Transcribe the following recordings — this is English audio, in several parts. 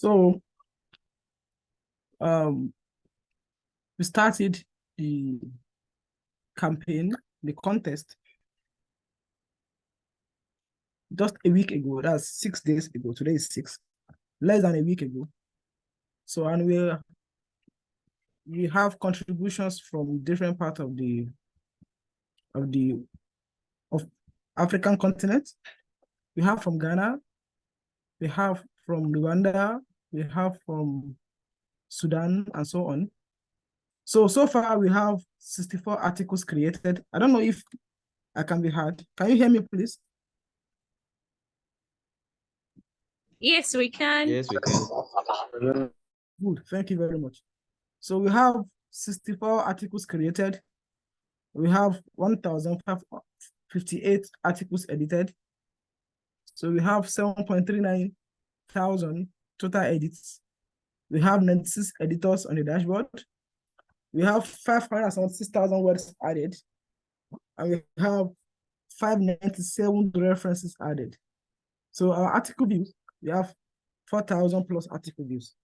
So we started the campaign, the contest, just a week ago. That's 6 days ago. Today is 6, less than a week ago. So, and we have contributions from different parts of the African continent. We have from Ghana, we have from Rwanda, we have from Sudan, and so on. So far we have 64 articles created. I don't know if I can be heard. Can you hear me, please? Yes, we can. Yes, we can. Good, thank you very much. So we have 64 articles created. We have 1,558 articles edited. So we have 7.39 thousand total edits. We have 96 editors on the dashboard. We have 576,000 words added. And we have 597 references added. So our article views, we have 4,000 plus article views.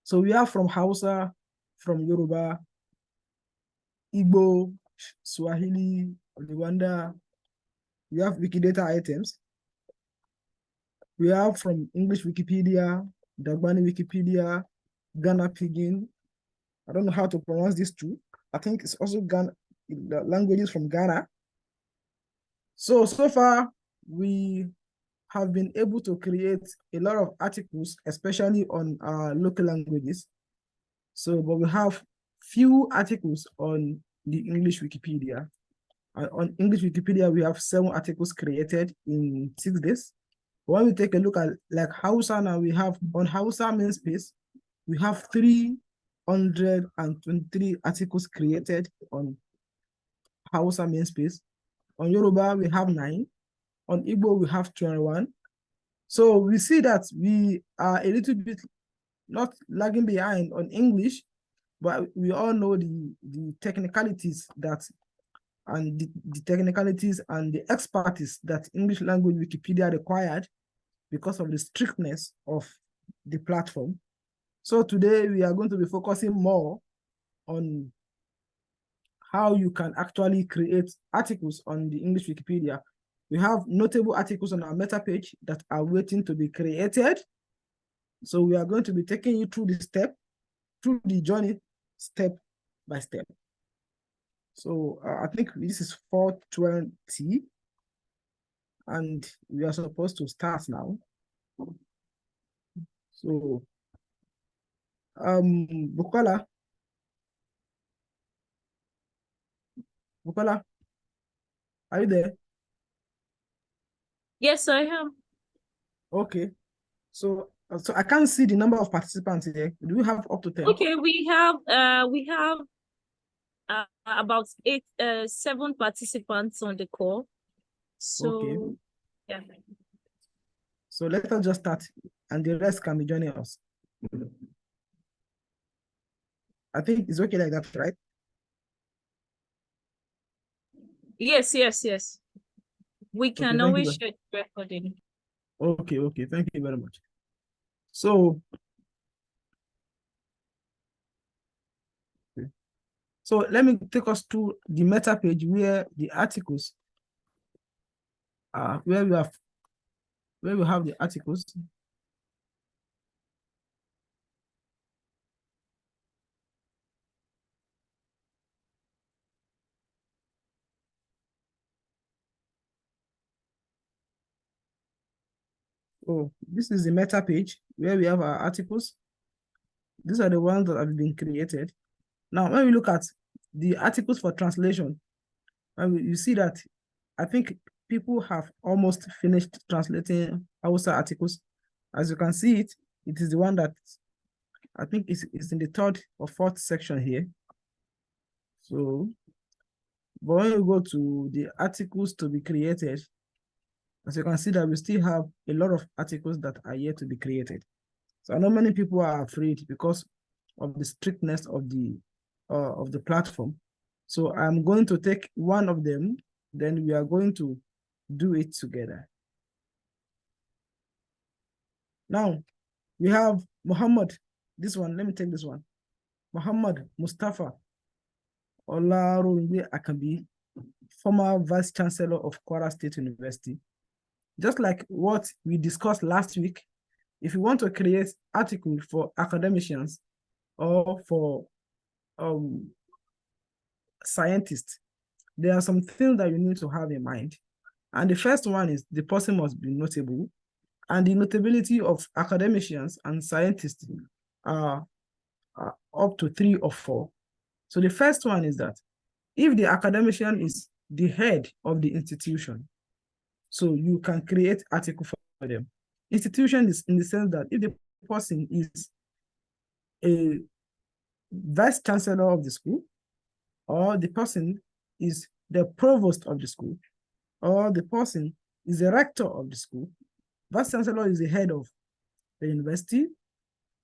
So we have from Hausa, from Yoruba, Igbo, Swahili, Rwanda. We have Wikidata items. We have from English Wikipedia, Dagbani Wikipedia, Ghana Pidgin. I don't know how to pronounce these two. I think it's also Ghana, the languages from Ghana. So far, we have been able to create a lot of articles, especially on our local languages. But we have few articles on the English Wikipedia. On English Wikipedia, we have 7 articles created in 6 days. When we take a look at like Hausa now, we have on Hausa main space, we have 323 articles created on Hausa main space. On Yoruba, we have 9. On Igbo, we have 21. So we see that we are a little bit not lagging behind on English, but we all know the technicalities and the technicalities and the expertise that English language Wikipedia required because of the strictness of the platform. So today we are going to be focusing more on how you can actually create articles on the English Wikipedia. We have notable articles on our meta page that are waiting to be created. So we are going to be taking you through the journey step by step. So I think this is 4:20 and we are supposed to start now. So Bukola, are you there? Yes, I am. Okay. So I can't see the number of participants here. Do we have up to 10? Okay, we have about 7 participants on the call. So okay. Yeah. So let us just start and the rest can be joining us. I think it's okay like that, right? Yes. We can always share the recording. Okay, thank you very much. So let me take us to the meta page where the articles are, where we have the articles. Oh, this is the meta page where we have our articles. These are the ones that have been created. Now, when we look at the articles for translation, you see that I think people have almost finished translating Hausa articles. As you can see it is the one that I think is in the 3rd or 4th section here. So, but when you go to the articles to be created, as you can see that we still have a lot of articles that are yet to be created. So I know many people are afraid because of the strictness of the platform. So I'm going to take one of them, then we are going to do it together. Now, We have Muhammad. This one, let me take this one. Muhammad Mustafa Olarunwe Akabi, former Vice Chancellor of Kwara State University. Just like what we discussed last week, if you want to create article for academicians or for scientists, there are some things that you need to have in mind. And the first one is the person must be notable. And the notability of academicians and scientists are up to 3 or 4. So the first one is that if the academician is the head of the institution, so you can create article for them. Institution is in the sense that if the person is a vice chancellor of the school, or the person is the provost of the school, or the person is the rector of the school, vice chancellor is the head of the university,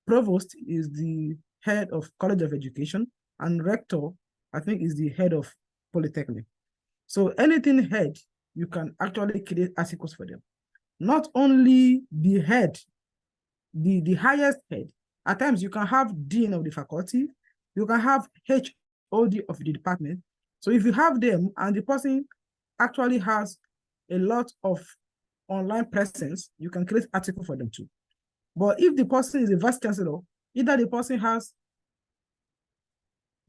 provost is the head of college of education, and rector, I think, is the head of polytechnic. So anything head, you can actually create articles for them. Not only the head, the highest head. At times, you can have dean of the faculty, you can have HOD of the department. So if you have them and the person actually has a lot of online presence, you can create article for them too. But if the person is a vice chancellor, either the person has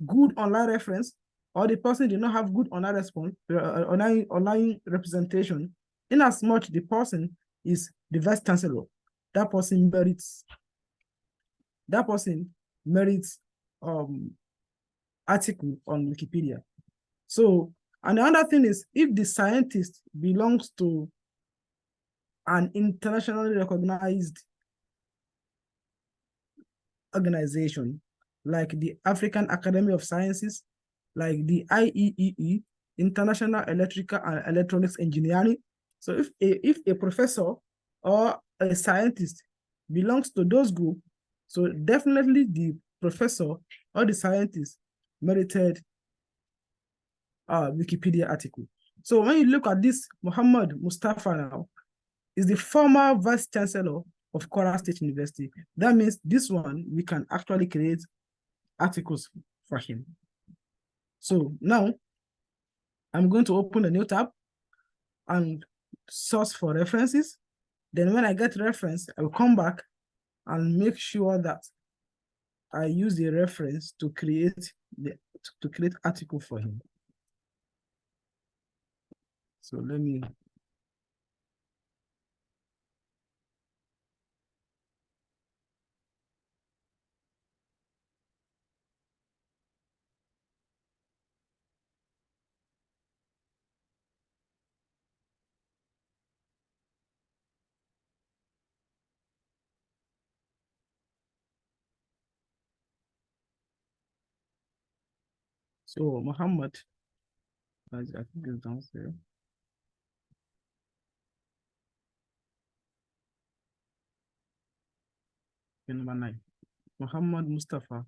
good online reference or the person did not have good online response, online representation, in as much the person is the vice chancellor, that person merits article on Wikipedia. So, and another thing is, if the scientist belongs to an internationally recognized organization, like the African Academy of Sciences, like the IEEE, International Electrical and Electronics Engineering. So if a professor or a scientist belongs to those groups, so definitely the professor or the scientist merited a Wikipedia article. So when you look at this, Muhammad Mustafa now is the former vice chancellor of Kwara State University. That means this one, we can actually create articles for him. So now I'm going to open a new tab and source for references. Then when I get reference, I will come back and make sure that I use the reference to create article for him. So let me. So Muhammad, I think it's downstairs. Okay, number 9, Muhammad Mustafa.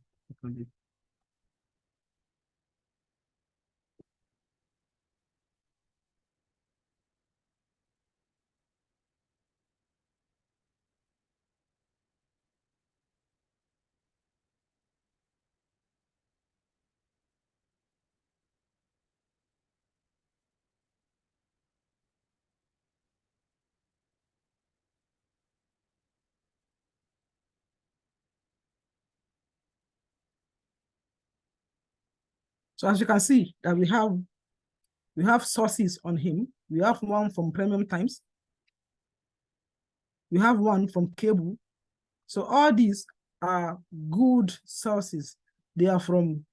So as you can see that we have sources on him. We have one from Premium Times. We have one from Cable. So all these are good sources. They are from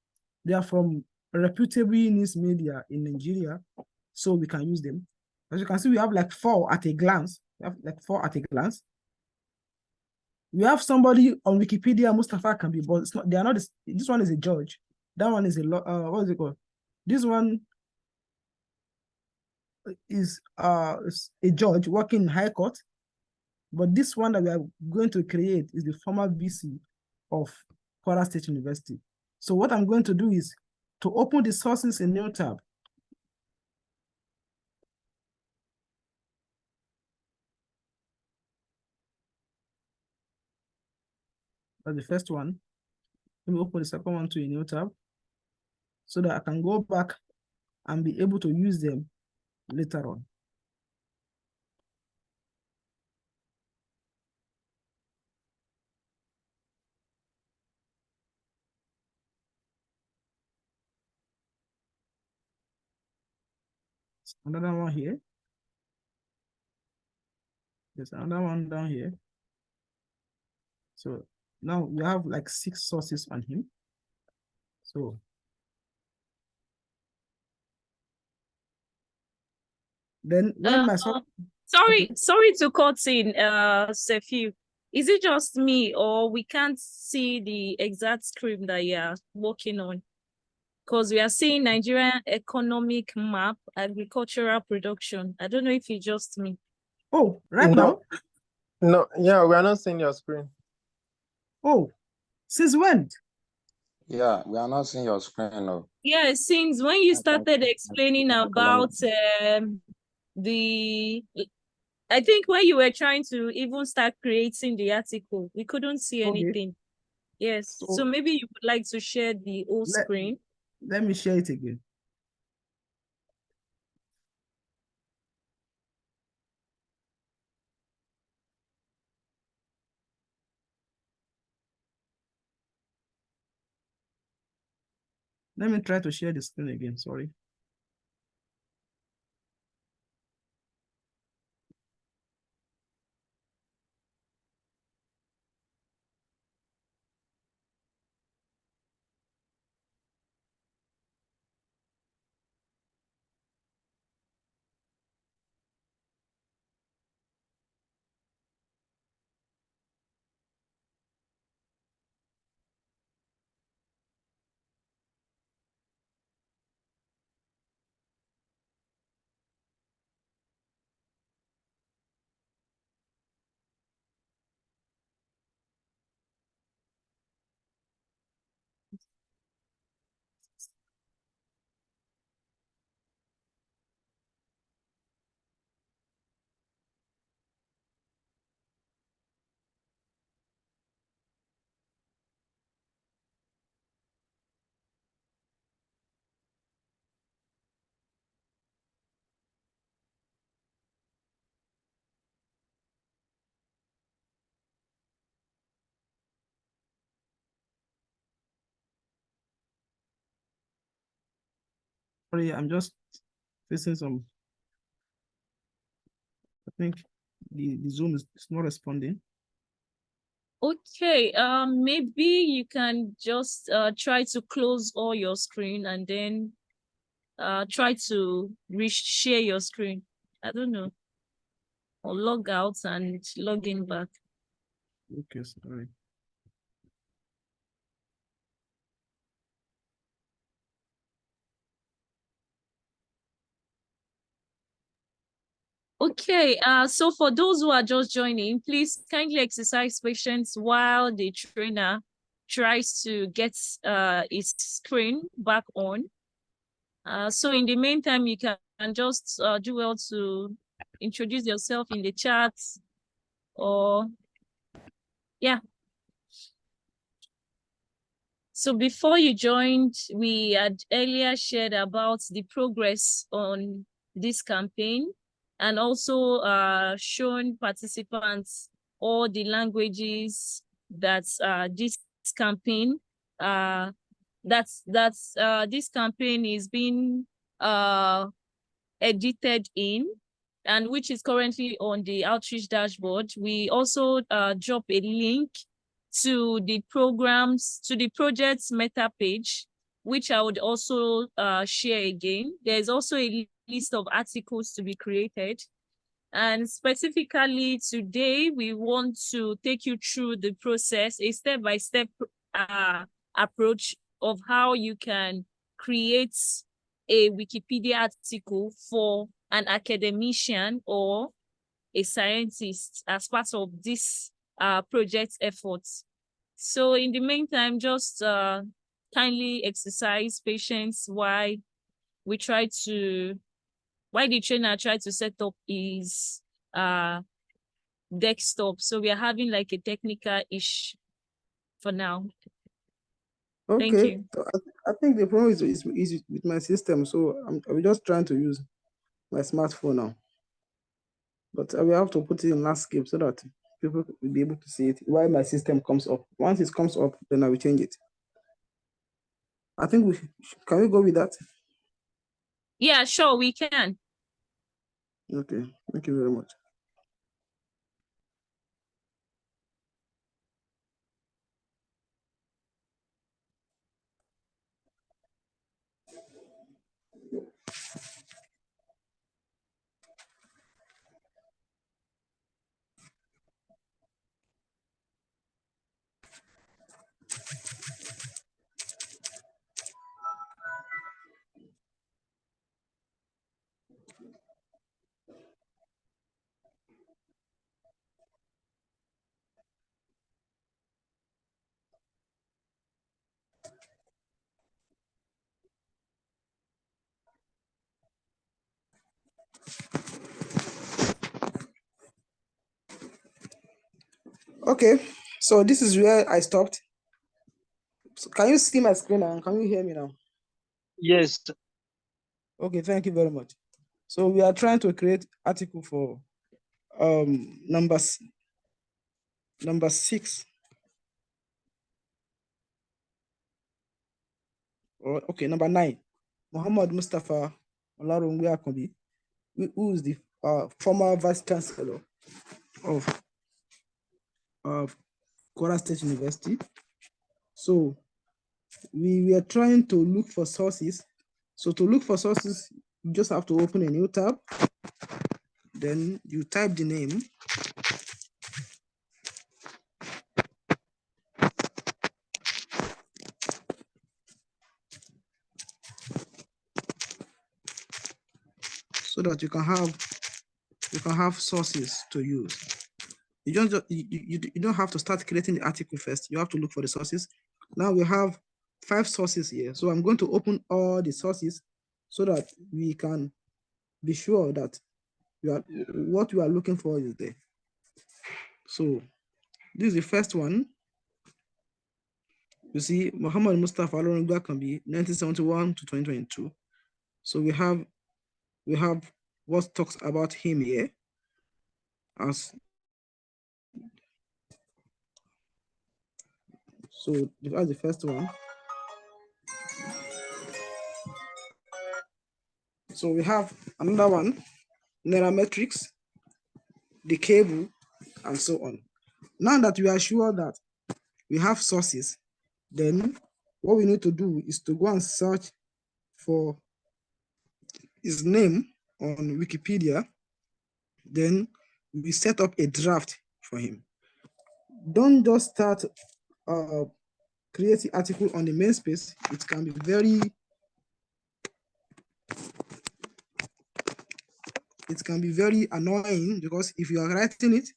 reputable news media in Nigeria, so we can use them. As you can see, we have like 4 at a glance. We have somebody on Wikipedia, Mustafa Kambi, but it's not, they are not. This one is a judge. That one is a what is it called? This one is a judge working in High Court. But this one that we are going to create is the former VC of Kwara State University. So what I'm going to do is to open the sources in new tab. That's the first one. Let me open the second one to a new tab so that I can go back and be able to use them later on. Another one here. There's another one down here. So now we have like 6 sources on him. So then when my son, sorry to cut in, Sefiu. Is it just me or we can't see the exact script that you're working on? Because we are seeing Nigerian economic map, agricultural production. I don't know if it's just me. oh, right now? No, yeah, we are not seeing your screen. Oh, since when? Yeah, we are not seeing your screen. No. Yeah, since when you started explaining about I think when you were trying to even start creating the article, we couldn't see anything. Yes, so maybe you would like to share the whole screen. Let me share it again. Let me try to share the screen again, sorry. Sorry, I'm just facing some. I think the Zoom is not responding. Okay, maybe you can just try to close all your screen and then try to share your screen. I don't know. Or log out and log in back. Okay, sorry. Okay, so for those who are just joining, please kindly exercise patience while the trainer tries to get his screen back on. So in the meantime, you can just do well to introduce yourself in the chat or yeah. So before you joined, we had earlier shared about the progress on this campaign and also shown participants all the languages that this campaign this campaign is being edited in and which is currently on the outreach dashboard. We also drop a link to the project's meta page, which I would also share again. There's also a list of articles to be created. And specifically today, we want to take you through the process, a step-by-step approach of how you can create a Wikipedia article for an academician or a scientist as part of this project efforts. So in the meantime, just kindly exercise patience while the trainer tried to set up his desktop. So we are having like a technical issue. for now. Okay. Thank you. So I think the problem is with my system. So I'm just trying to use my smartphone now. But I will have to put it in landscape so that people will be able to see it while my system comes up. Once it comes up, then I will change it. I think can we go with that? Yeah, sure, we can. Okay, thank you very much. Okay, so this is where I stopped. So can you see my screen and can you hear me now? Yes. Okay, thank you very much. So we are trying to create article for number 6. Or okay, number 9. Muhammad Mustafa Olarungwe Akombi, who is the former vice chancellor of Kwara State University. So we are trying to look for sources. So to look for sources, you just have to open a new tab. Then you type the name. So that you can have sources to use. You don't have to start creating the article first. You have to look for the sources. Now we have 5 sources here. So I'm going to open all the sources so that we can be sure that what we are looking for is there. So this is the first one. You see, Muhammad Mustafa Al-Rungwa can be 1971 to 2022. So we have what talks about him here as. So that's the first one. So we have another one, Nairametrics, the cable, and so on. Now that we are sure that we have sources, then what we need to do is to go and search for his name on Wikipedia. Then we set up a draft for him. Don't just start creating article on the main space. It can be very annoying, because if you are writing it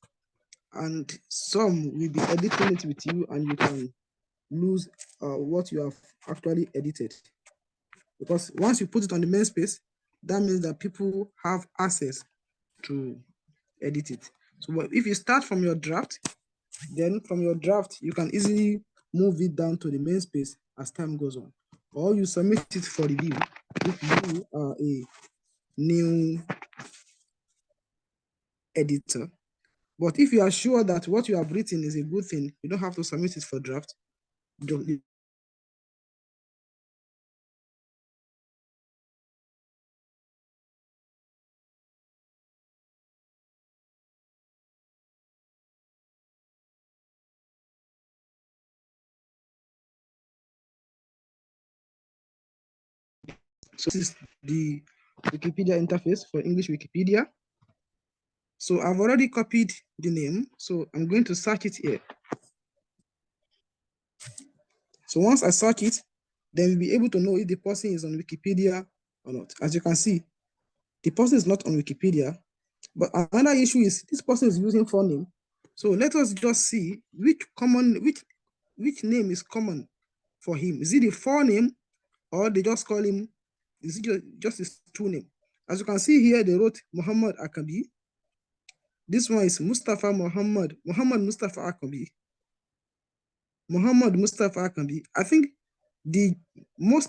and some will be editing it with you, and you can lose what you have actually edited. Because once you put it on the main space, that means that people have access to edit it. So if you start from your draft, then from your draft, you can easily move it down to the main space as time goes on. Or you submit it for review if you are a new editor. But if you are sure that what you have written is a good thing, you don't have to submit it for draft. So this is the Wikipedia interface for English Wikipedia. So I've already copied the name, so I'm going to search it here. So once I search it, then we'll be able to know if the person is on Wikipedia or not. As you can see, the person is not on Wikipedia, but another issue is this person is using phoneme. So let us just see which name is common for him. Is it the phoneme, or they just call him, is it just his true name? As you can see here, they wrote Muhammad Akabi. This one is Mustafa Muhammad Mustafa Akabi. Muhammad Mustafa Akambi. I think the ones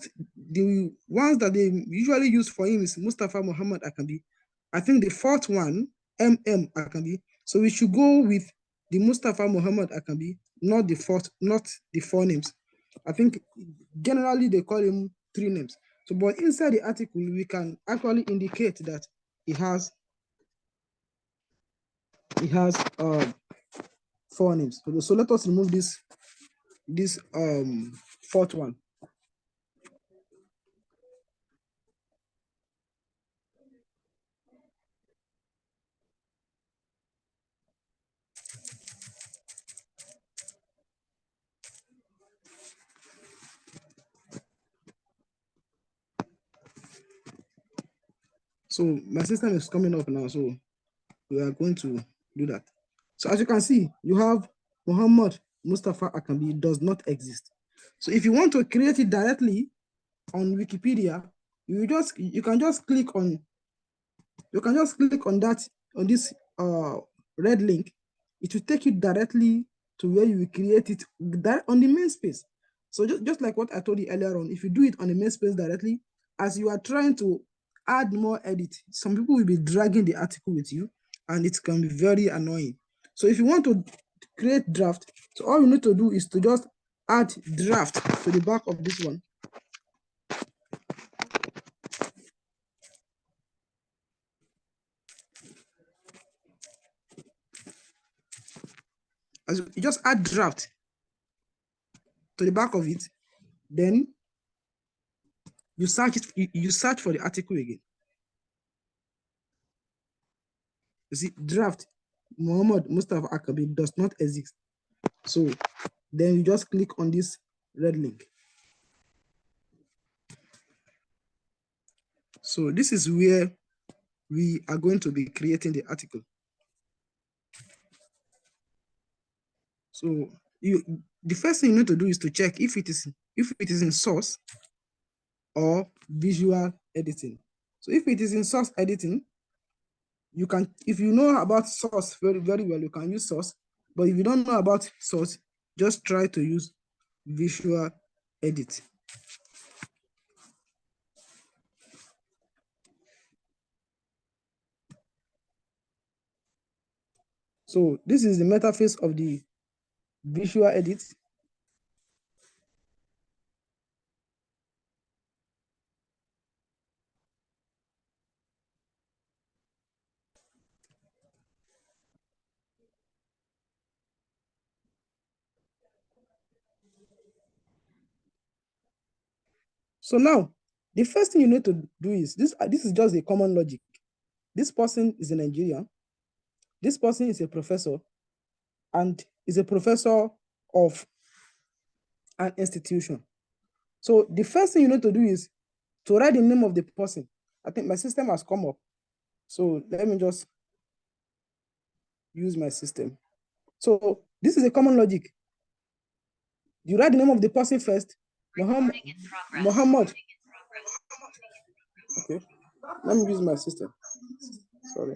that they usually use for him is Mustafa Muhammad Akambi. I think the fourth one, Akambi. So we should go with the Mustafa Muhammad Akambi, not the four names. I think generally they call him 3 names. So, but inside the article, we can actually indicate that he has 4 names. So let us remove this fourth one. So my system is coming up now, so we are going to do that. So as you can see, you have Muhammad Mustafa Akambi does not exist. So if you want to create it directly on Wikipedia, you can just click on this red link. It will take you directly to where you will create it on the main space. So just like what I told you earlier on, if you do it on the main space directly, as you are trying to add more edit, some people will be dragging the article with you, and it can be very annoying. So if you want to create draft, so all you need to do is to just add draft to the back of this one. As you just add draft to the back of it, then you search for the article again. You see, draft Muhammad Mustafa Akambi does not exist. So then you just click on this red link. So this is where we are going to be creating the article. So the first thing you need to do is to check if it is in source or visual editing. So if it is in source editing, you can, if you know about source very, very well, you can use source. But if you don't know about source, just try to use visual edit. So this is the metaface of the visual edit. So now, the first thing you need to do is this is just a common logic. This person is a Nigerian. This person is a professor and is a professor of an institution. So the first thing you need to do is to write the name of the person. I think my system has come up. So let me just use my system. So this is a common logic. You write the name of the person first. Muhammad. Okay. Let me use my system. Sorry.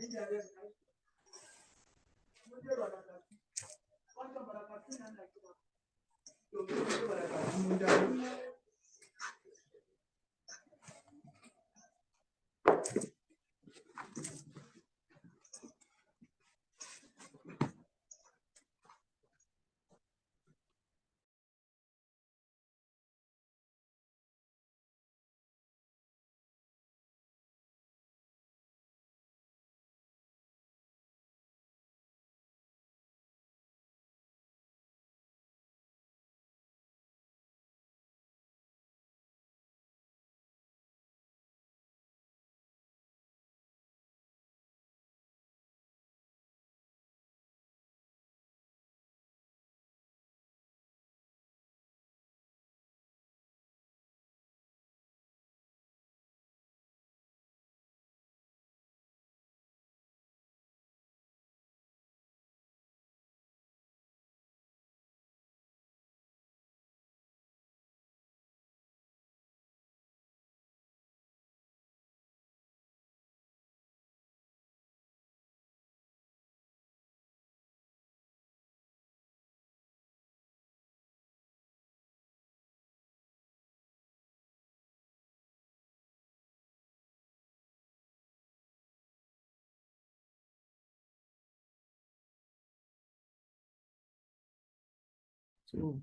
So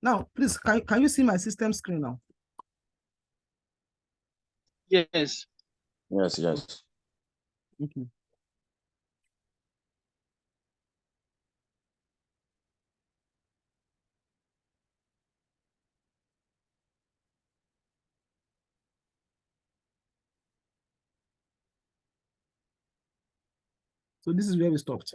now, please, can you see my system screen now? Yes. Yes, yes. Thank you. So this is where we stopped.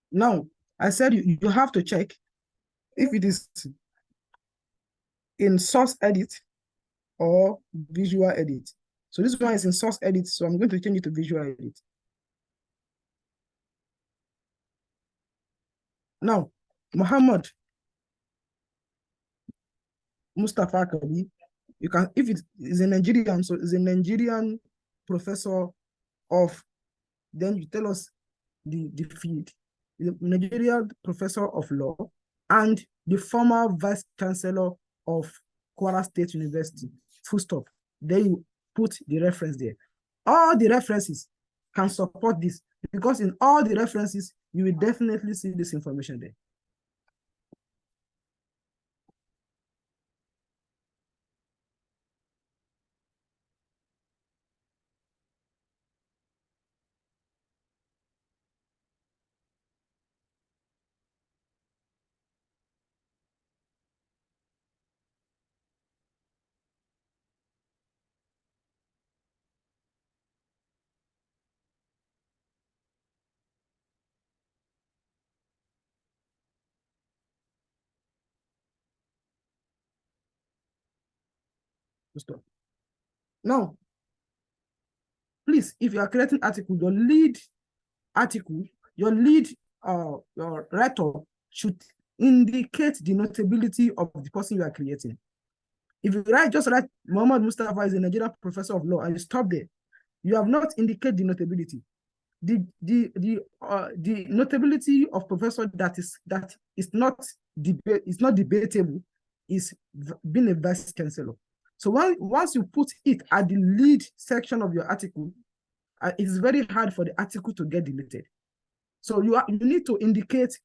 Now, I said you have to check if it is in source edit or visual edit. So this one is in source edit, so I'm going to change it to visual edit. Now, Muhammad Mustafa Kabi, you can, if it is a Nigerian, so it's a Nigerian professor of, then you tell us the field. The Nigerian professor of law and the former vice chancellor of Kwara State University, full stop. Then you put the reference there. All the references can support this because in all the references, you will definitely see this information there. Stop. Now, please, if you are creating article, your lead article, your lead your writer should indicate the notability of the person you are creating. If you just write Muhammad Mustafa is a Nigerian professor of law and you stop there, you have not indicated the notability. The notability of professor that is not debatable is being a vice chancellor. So once you put it at the lead section of your article, it is very hard for the article to get deleted. So you need to indicate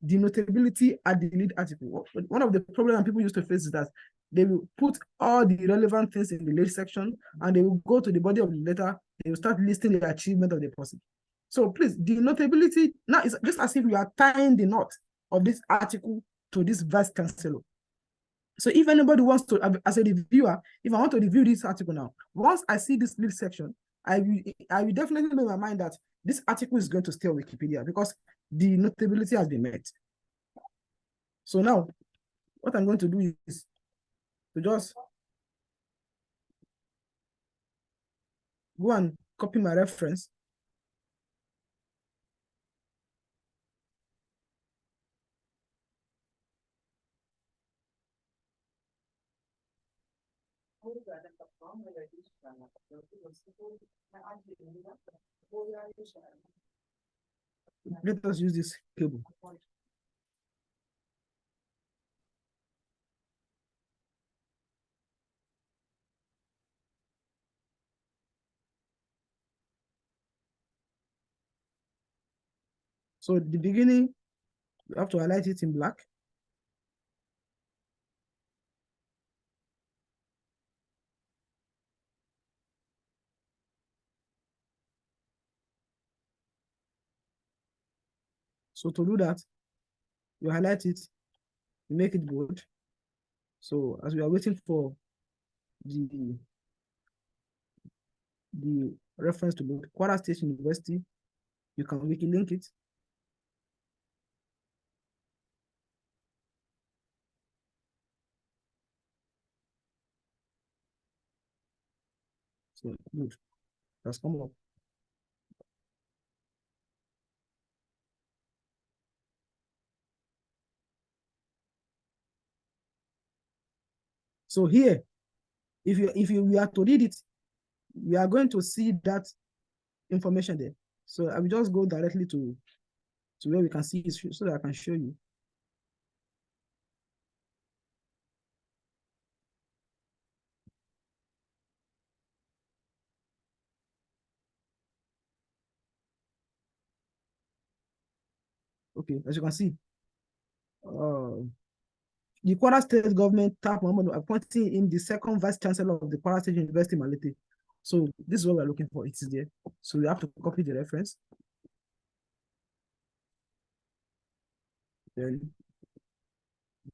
the notability at the lead article. One of the problems people used to face is that they will put all the relevant things in the lead section and they will go to the body of the letter, they will start listing the achievement of the person. So please, the notability, now it's just as if you are tying the knot of this article to this vice chancellor. So if anybody wants to, as a reviewer, if I want to review this article now, once I see this lead section, I will definitely know in my mind that this article is going to stay on Wikipedia because the notability has been met. So now, what I'm going to do is to just go and copy my reference. Let us use this cable. So at the beginning, you have to highlight it in black. So to do that, you highlight it, you make it bold. So as we are waiting for the reference to both Kwara State University, you can wiki link it. So good, that's come up. So here, if we are to read it, we are going to see that information there. So I will just go directly to where we can see it so that I can show you. Okay, as you can see, the Kwara State government tapped Muhammad appointing him the second vice chancellor of the Kwara State University, Malete. So this is what we're looking for. It is there. So we have to copy the reference. Then,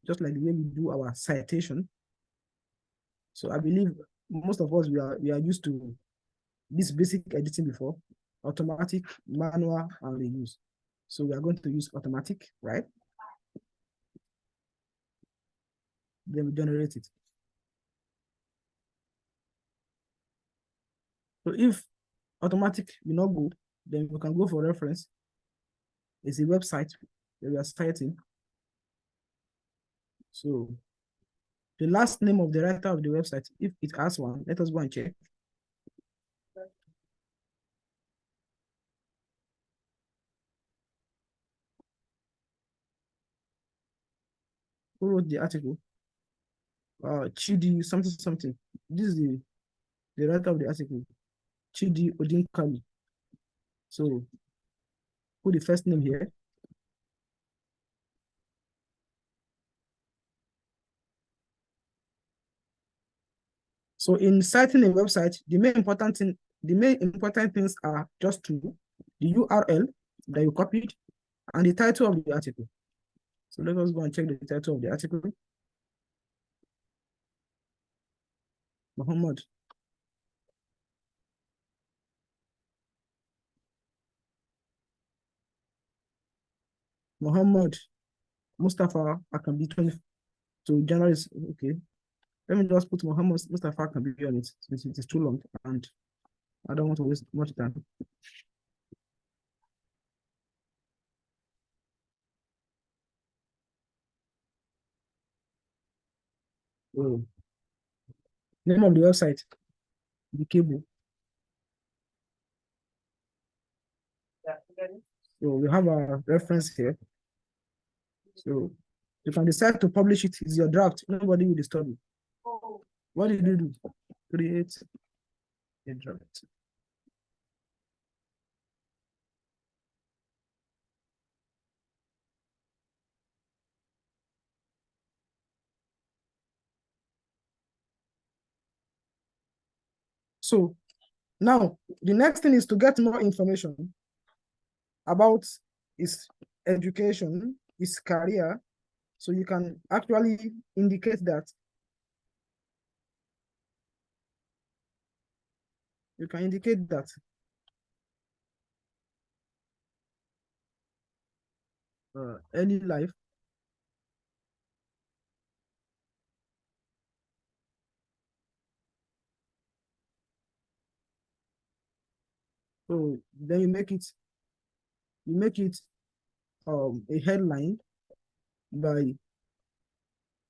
just like the way we do our citation. So I believe most of us we are used to this basic editing before, automatic, manual, and reuse. So we are going to use automatic, right? Then we generate it. So if automatic will not go, then we can go for reference. It's a website that we are citing. So the last name of the writer of the website, if it has one, let us go and check. Who wrote the article? Chidi something something. This is the writer of the article, Chidi Odinkali. So put the first name here. So in citing a website, the main important things are just two: the URL that you copied and the title of the article. So let us go and check the title of the article. Muhammad. Muhammad Mustafa Akambi 20 to journalist. Okay. Let me just put Muhammad Mustafa Akambi on it since it is too long and I don't want to waste much time. Oh. Name of the website, the cable. So we have a reference here. So you can decide to publish it. It's your draft. Nobody will disturb you. What did you do? Create a draft. So now the next thing is to get more information about his education, his career. So you can actually indicate that. You can indicate that. Early life. So then you make it a headline by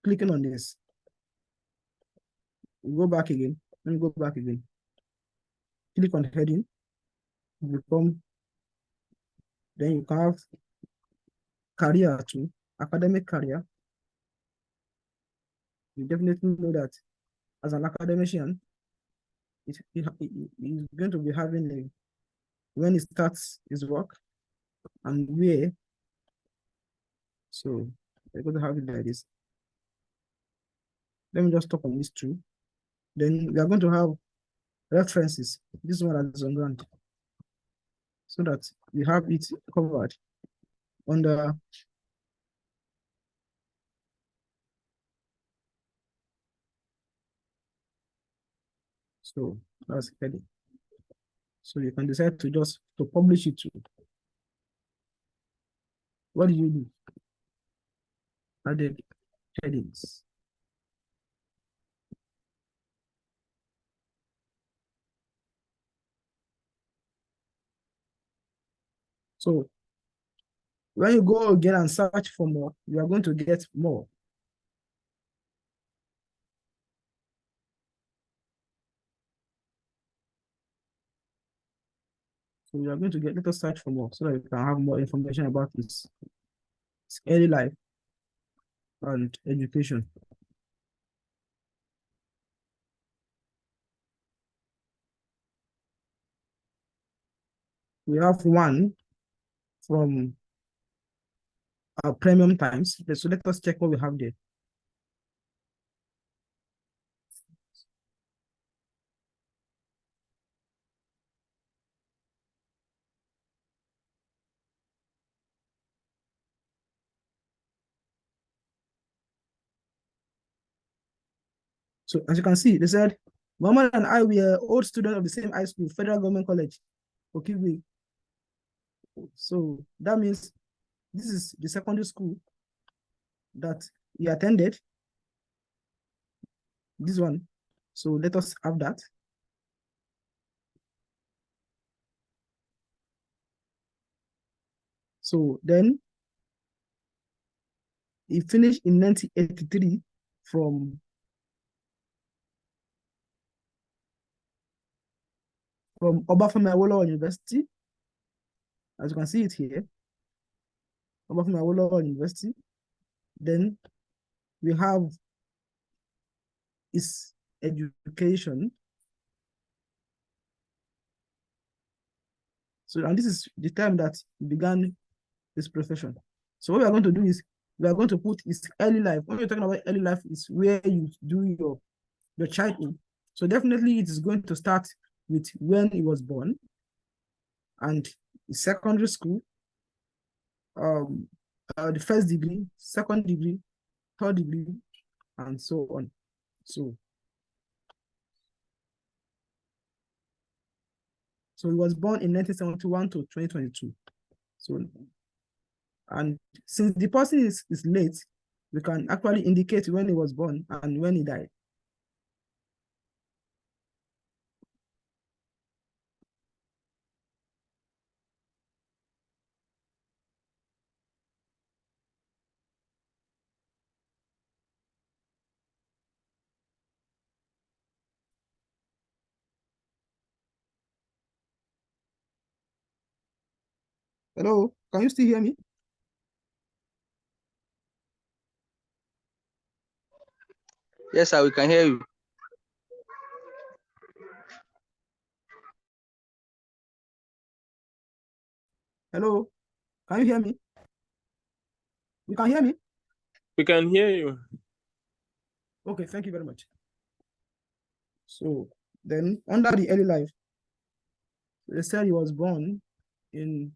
clicking on this. Go back again. Let me go back again. Click on heading. Become. Then you can have career too, academic career. You definitely know that as an academician, he's going to be having when he starts his work and where. So we're going to have it like this. Let me just stop on these two. Then we are going to have references. This one is on ground. So that we have it covered under so that's heading. So you can decide to just to publish it too. What do you do? Added headings. So when you go again and search for more, you are going to get more. So we are going to let us search for more so that we can have more information about his early life and education. We have one from our premium times. So let us check what we have there. So as you can see, they said, Muhammad and I were old students of the same high school, Federal Government College, Okigwe. So that means this is the secondary school that he attended. This one. So let us have that. So then he finished in 1983 from Obafemi Awolowo University. As you can see it here, Obafemi Awolowo University. Then we have his education. So, and this is the time that he began his profession. So what we are going to do is we are going to put his early life. When we're talking about early life, is where you do your childhood. So definitely it is going to start with when he was born and secondary school, the first degree, second degree, third degree, and so on. So he was born in 1971 to 2022. So, and since the person is late, we can actually indicate when he was born and when he died. Hello, can you still hear me? Yes, sir, we can hear you. Hello, can you hear me? You can hear me? We can hear you. Okay, thank you very much. So then under the early life, they said he was born in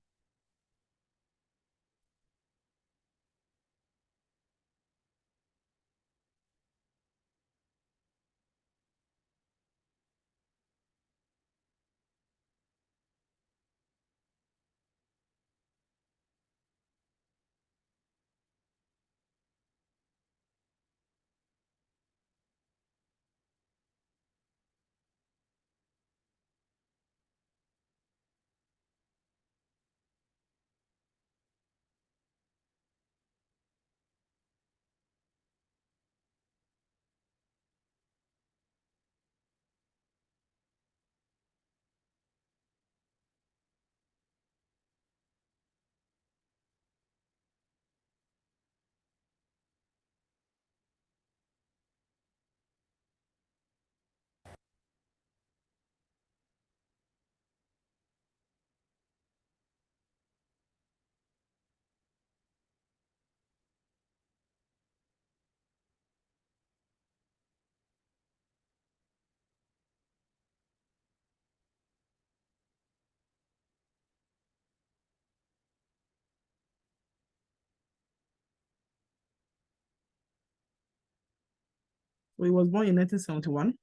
so he was born in 1971.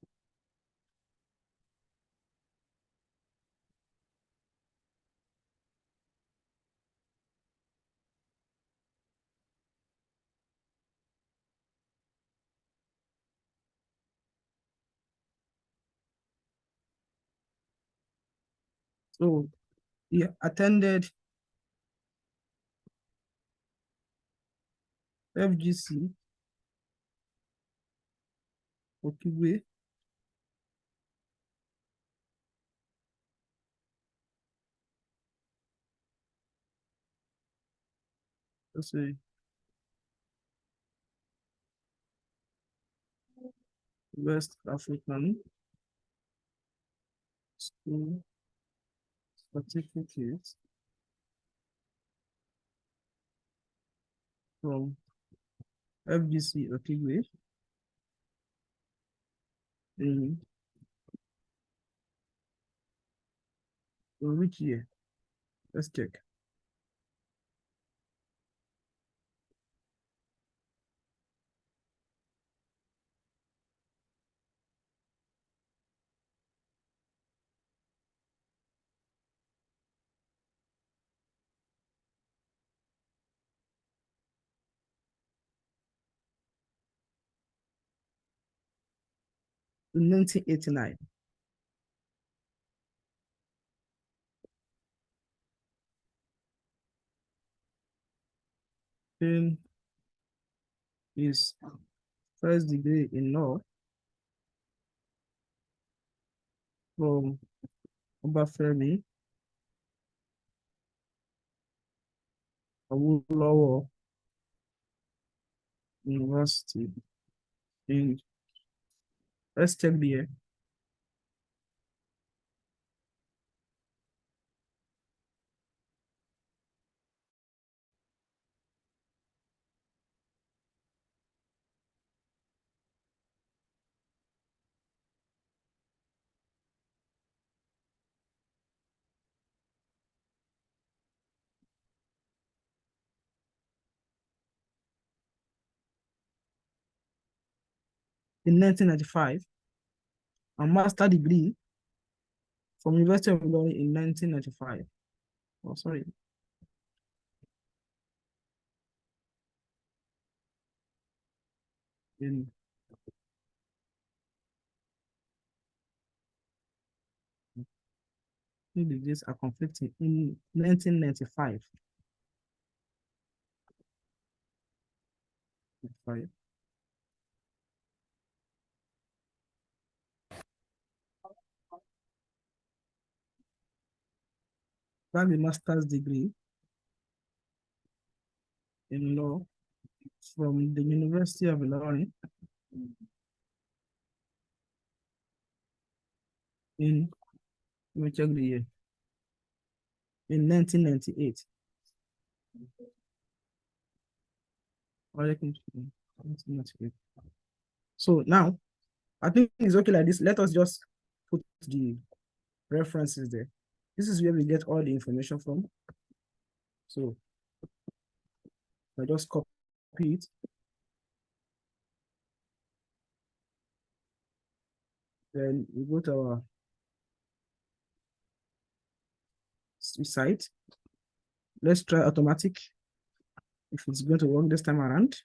So he attended FGC, Okigwe, let's say West African School Certificate from FGC Okigwe in which year? Let's check. In 1989. Then his first degree in law from Obafemi Awolowo University in, let's check the year. In 1995, a master degree from University of Illinois in 1995. Oh, sorry. In degrees are conflicting in 1995. Got the master's degree in law from the University of Illinois in, let me check the year, in 1998. So now, I think it's okay like this. Let us just put the references there. This is where we get all the information from. So I just copy it. Then we go to our site. Let's try automatic if it's going to work this time around.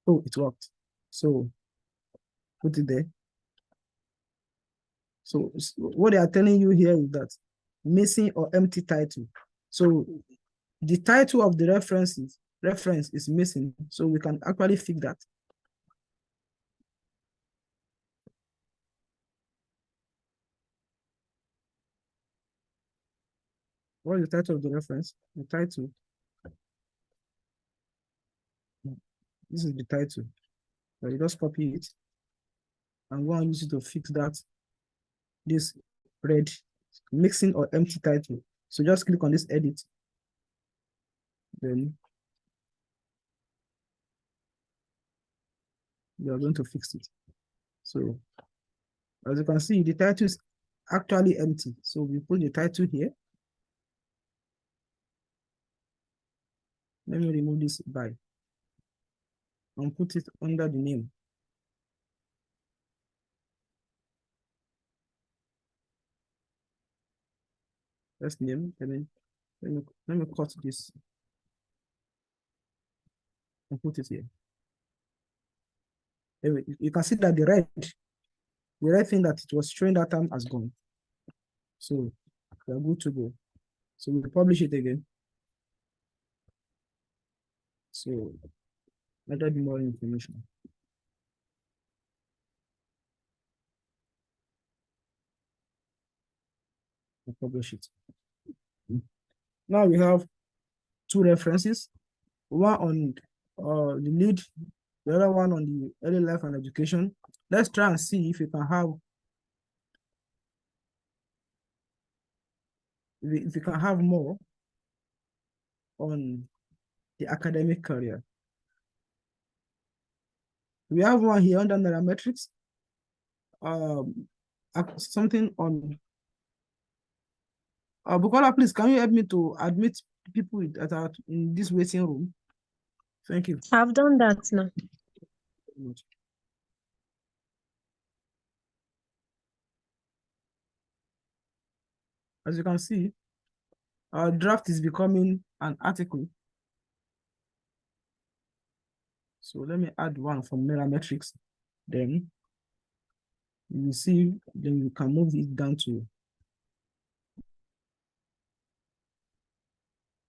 Oh, it worked. So put it there. So what they are telling you here is that missing or empty title. So the title of the reference is missing. So we can actually fix that. What is the title of the reference? The title. This is the title. So you just copy it and go and use it to fix that. This red mixing or empty title. So just click on this edit. Then you are going to fix it. So as you can see, the title is actually empty. So we put the title here. Let me remove this by and put it under the name. That's name. And then let me cut this and put it here. Anyway, you can see that the red thing that it was showing that time has gone. So we are good to go. So we'll publish it again. So add more information. We'll publish it. Now we have two references, one on the lead, the other one on the early life and education. Let's try and see if we can have more on the academic career. We have one here under nairametrics, something on Bukola, please, can you help me to admit people that are in this waiting room? Thank you. I've done that now. As you can see, our draft is becoming an article. So let me add one from nairametrics. Then you will see, then you can move it down to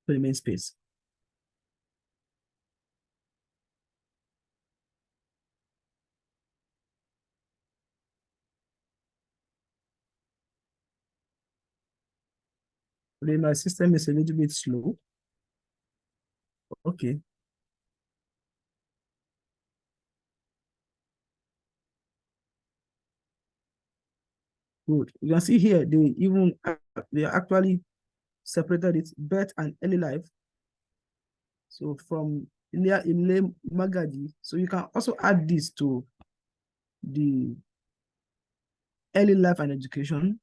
the main space. Then my system is a little bit slow. Okay. Good. You can see here, they actually separated it, birth and early life. So from Ile Magadi, so you can also add this to the early life and education.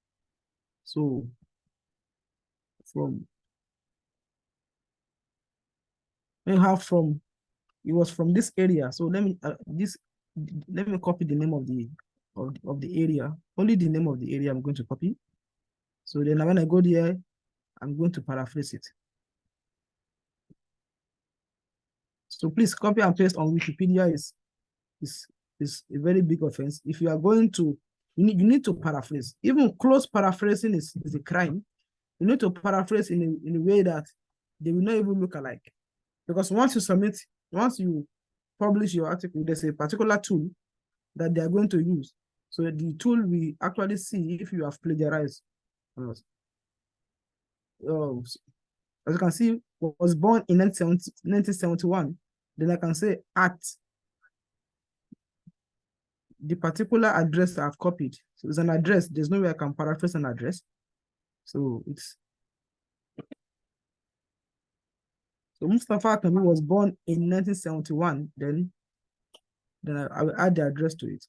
So it was from this area. So let me copy the name of the area. Only the name of the area I'm going to copy. So then when I go there, I'm going to paraphrase it. So please copy and paste on Wikipedia is a very big offense. If you are going to, you need to paraphrase. Even close paraphrasing is a crime. You need to paraphrase in a way that they will not even look alike. Because once you publish your article, there's a particular tool that they are going to use. So the tool will actually see if you have plagiarized. As you can see, was born in 1971. Then I can say at the particular address I've copied. So it's an address. There's no way I can paraphrase an address. So Mustafa Akami was born in 1971. Then I will add the address to it.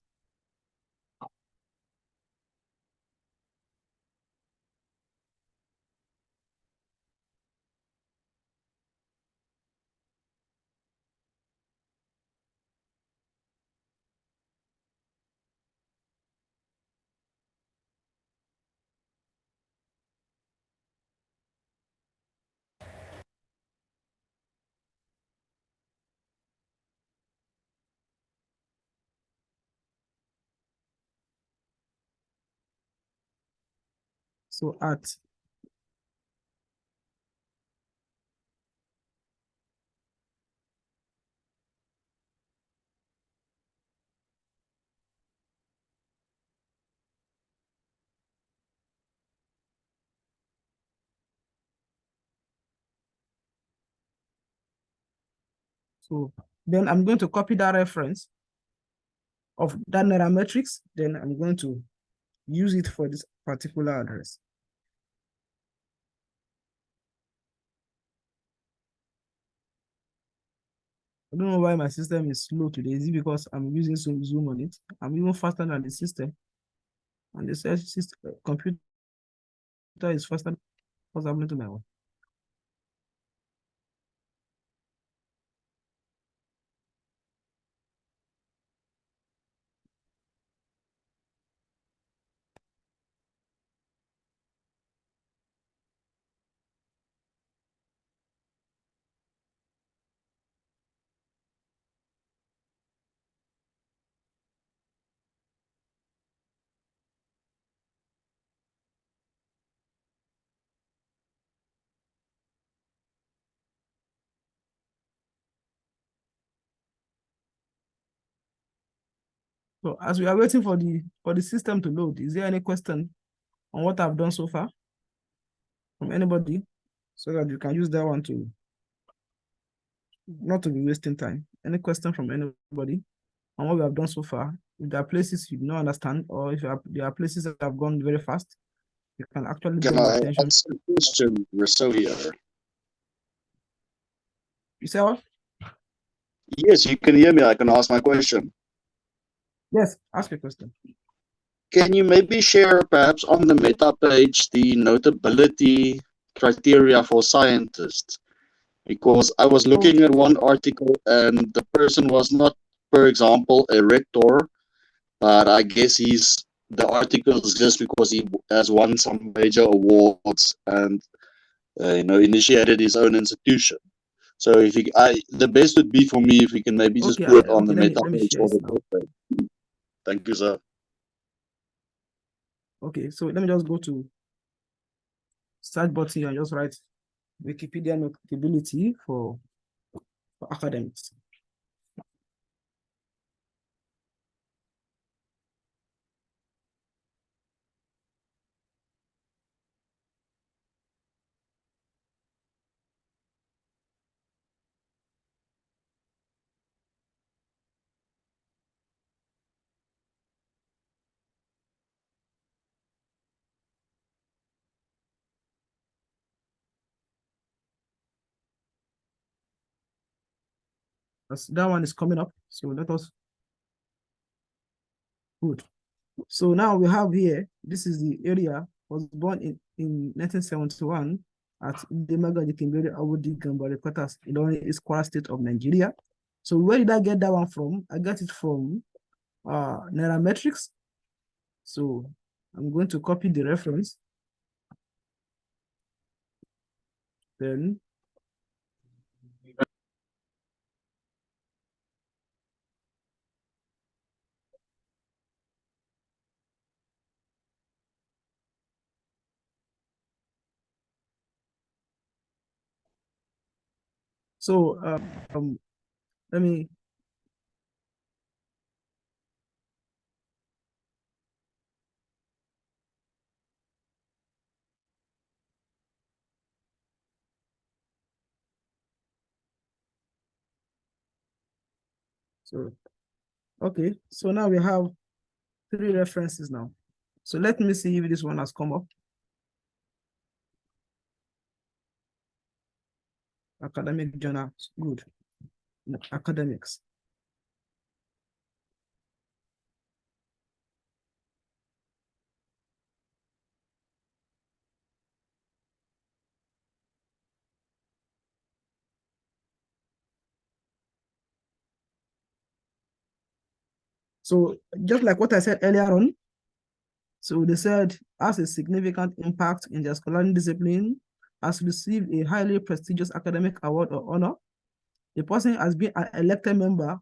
So at So then I'm going to copy that reference of that nairametrics. Then I'm going to use it for this particular address. I don't know why my system is slow today. Is it because I'm using some Zoom on it? I'm even faster than the system. And the search system, computer is faster. What's happening to my one? So as we are waiting for the system to load, is there any question on what I've done so far from anybody? so that you can use that one to not to be wasting time. Any question from anybody on what we have done so far? If there are places you don't understand, or if there are places that have gone very fast, you can actually Can draw your I attention. ask a question, Rosalia? You say what? Yes, you can hear me. I can ask my question. Yes, ask a question. Can you maybe share perhaps on the meta page the notability criteria for scientists? Because I was looking at one article and the person was not, for example, a rector, but I guess the article is just because he has won some major awards and initiated his own institution. So the best would be for me if we can maybe just Okay, put it on okay, the let meta me page share for this the now. website. Thank you, sir. Okay, so let me just go to search button and just write Wikipedia notability for academics. That one is coming up, so let us. Good. So now we have here, this is the area, was born in 1971 at Demaga Kimberi Awodi Gambari quarters in the East Kwara State of Nigeria. So where did I get that one from? I got it from Nairametrics. So I'm going to copy the reference. Then so let me okay, so now we have 3 references now. So let me see if this one has come up. Academic journal, good. Academics. So just like what I said earlier on, so they said has a significant impact in their scholarly discipline, has received a highly prestigious academic award or honor. The person has been an elected member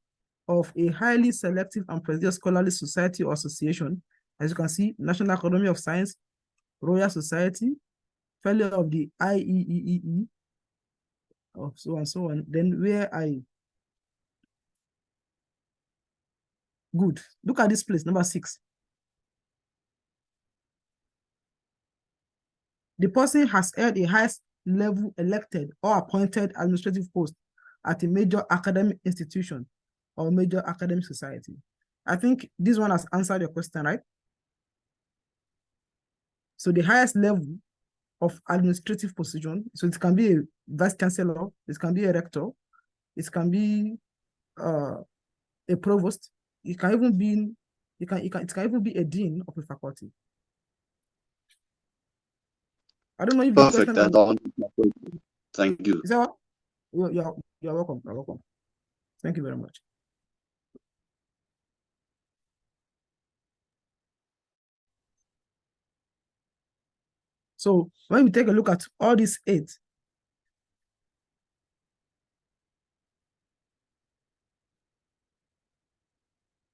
of a highly selective and prestigious scholarly society or association. As you can see, National Academy of Science, Royal Society, fellow of the IEEE, so and so on. Then good. Look at this place, number 6. The person has held a highest level elected or appointed administrative post at a major academic institution or major academic society. I think this one has answered your question, right? So the highest level of administrative position, so it can be a vice chancellor, it can be a rector, it can be a provost, it can even be it can even be a dean of a faculty. I don't know if Perfect. That answers my question. Thank you. Is that what? You're welcome. You're welcome. Thank you very much. So when we take a look at all these 8,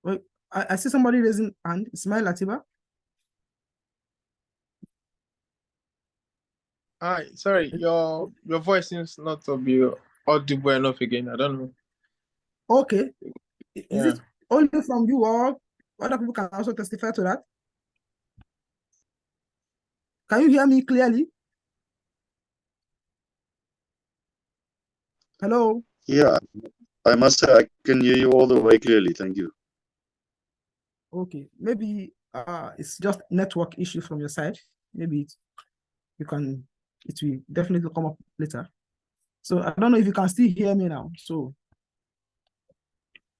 well, I see somebody raising hand. Ismail Latiba. Hi, sorry, your voice seems not to be audible enough again. I don't know. Okay. Is Yeah. it only from you or other people can also testify to that? Can you hear me clearly? Hello. Yeah, I must say I can hear you all the way clearly. Thank you. Okay, maybe it's just network issue from your side. Maybe it will definitely come up later. So I don't know if you can still hear me now. So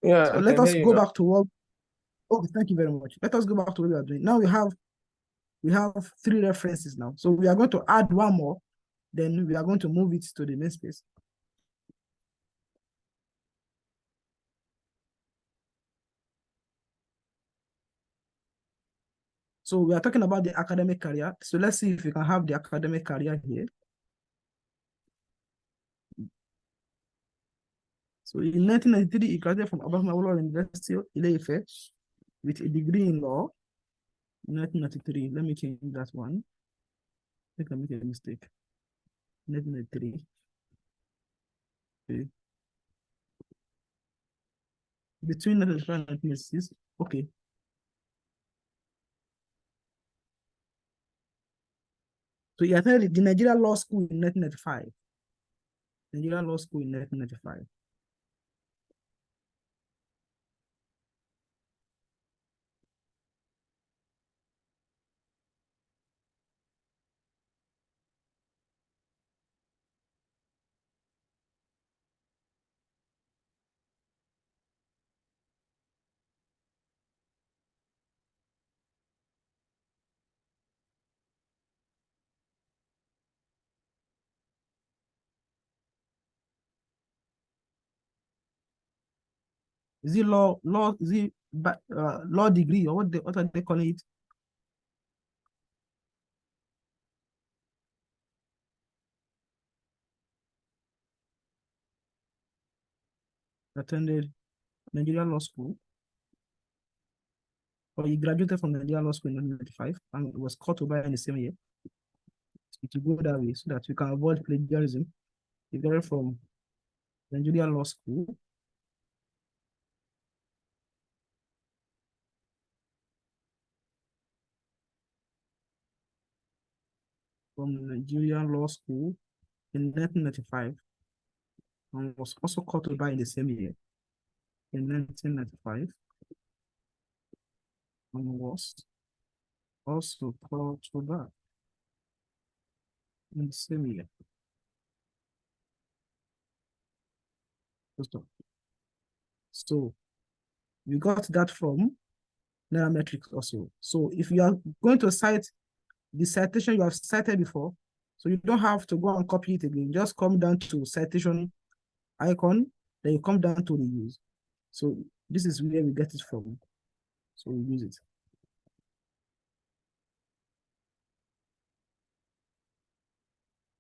Yeah, I let can us hear you go now. back to what. Okay, thank you very much. Let us go back to what we are doing. Now we have 3 references now. So we are going to add one more, then we are going to move it to the namespace. So we are talking about the academic career. So let's see if we can have the academic career here. So in 1993, he graduated from Abahmawolo University, Ile-Ife, with a degree in law. In 1993, let me change that one. I think I made a mistake. 1993. Okay. Between 1995 and 1996. Okay. So he attended the Nigeria Law School in 1995. Nigeria Law School in 1995. Is it is it law degree, or what are they calling it? Attended Nigeria Law School, or he graduated from Nigeria Law School in 1995 and was caught over in the same year. It will go that way so that we can avoid plagiarism. He graduated from Nigeria Law School. From Nigeria Law School in 1995 and was also caught over in the same year in 1995 and was also caught over in the same year. So we got that from Nairametrics also. So if you are going to cite the citation you have cited before, so you don't have to go and copy it again. Just come down to citation icon, then you come down to reuse. So this is where we get it from. So we use it.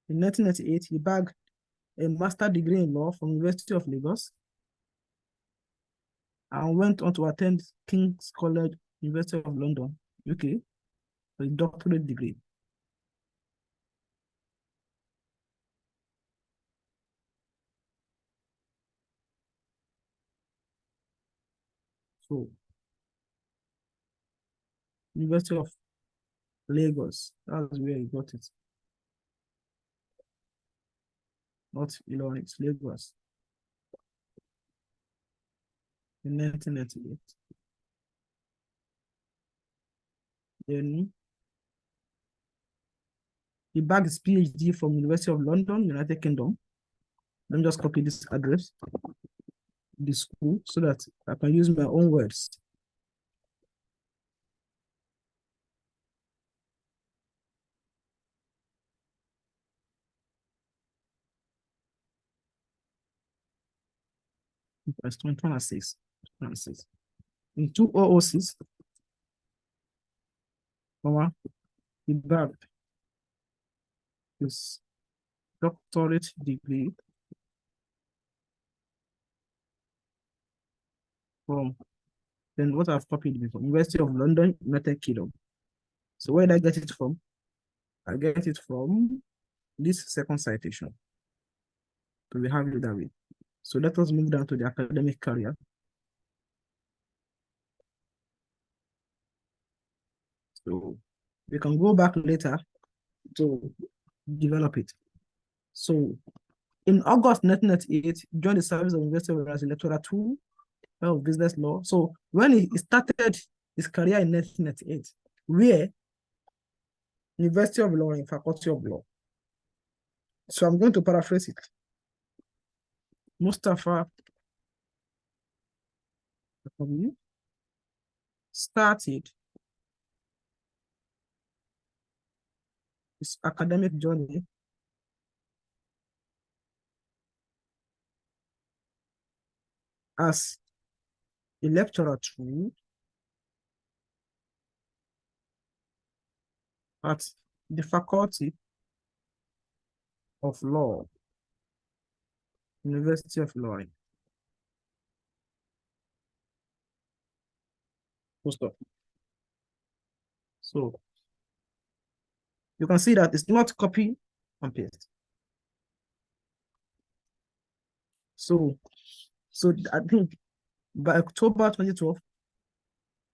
In 1998, he bagged a master's degree in law from University of Lagos and went on to attend King's College, University of London, UK, for a doctorate degree. So, University of Lagos, that's where he got it. Not Ilorin, it's Lagos. In 1998. Then he bagged his PhD from University of London, United Kingdom. Let me just copy this address, the school, so that I can use my own words. It's 2026. In 2006, he bagged his doctorate degree from, then what I've copied before, University of London, United Kingdom. So where did I get it from? I get it from this second citation. So we have it that way. So let us move down to the academic career. So we can go back later to develop it. So In August 1998, he joined the service of University of as a lecturer 2 of business law. So when he started his career in 1998, where University of Law and Faculty of Law. So I'm going to paraphrase it. Mustafa started his academic journey as a lecturer 2 at the Faculty of Law, University of Law. So you can see that it's not copy and paste. So I think by October 2012,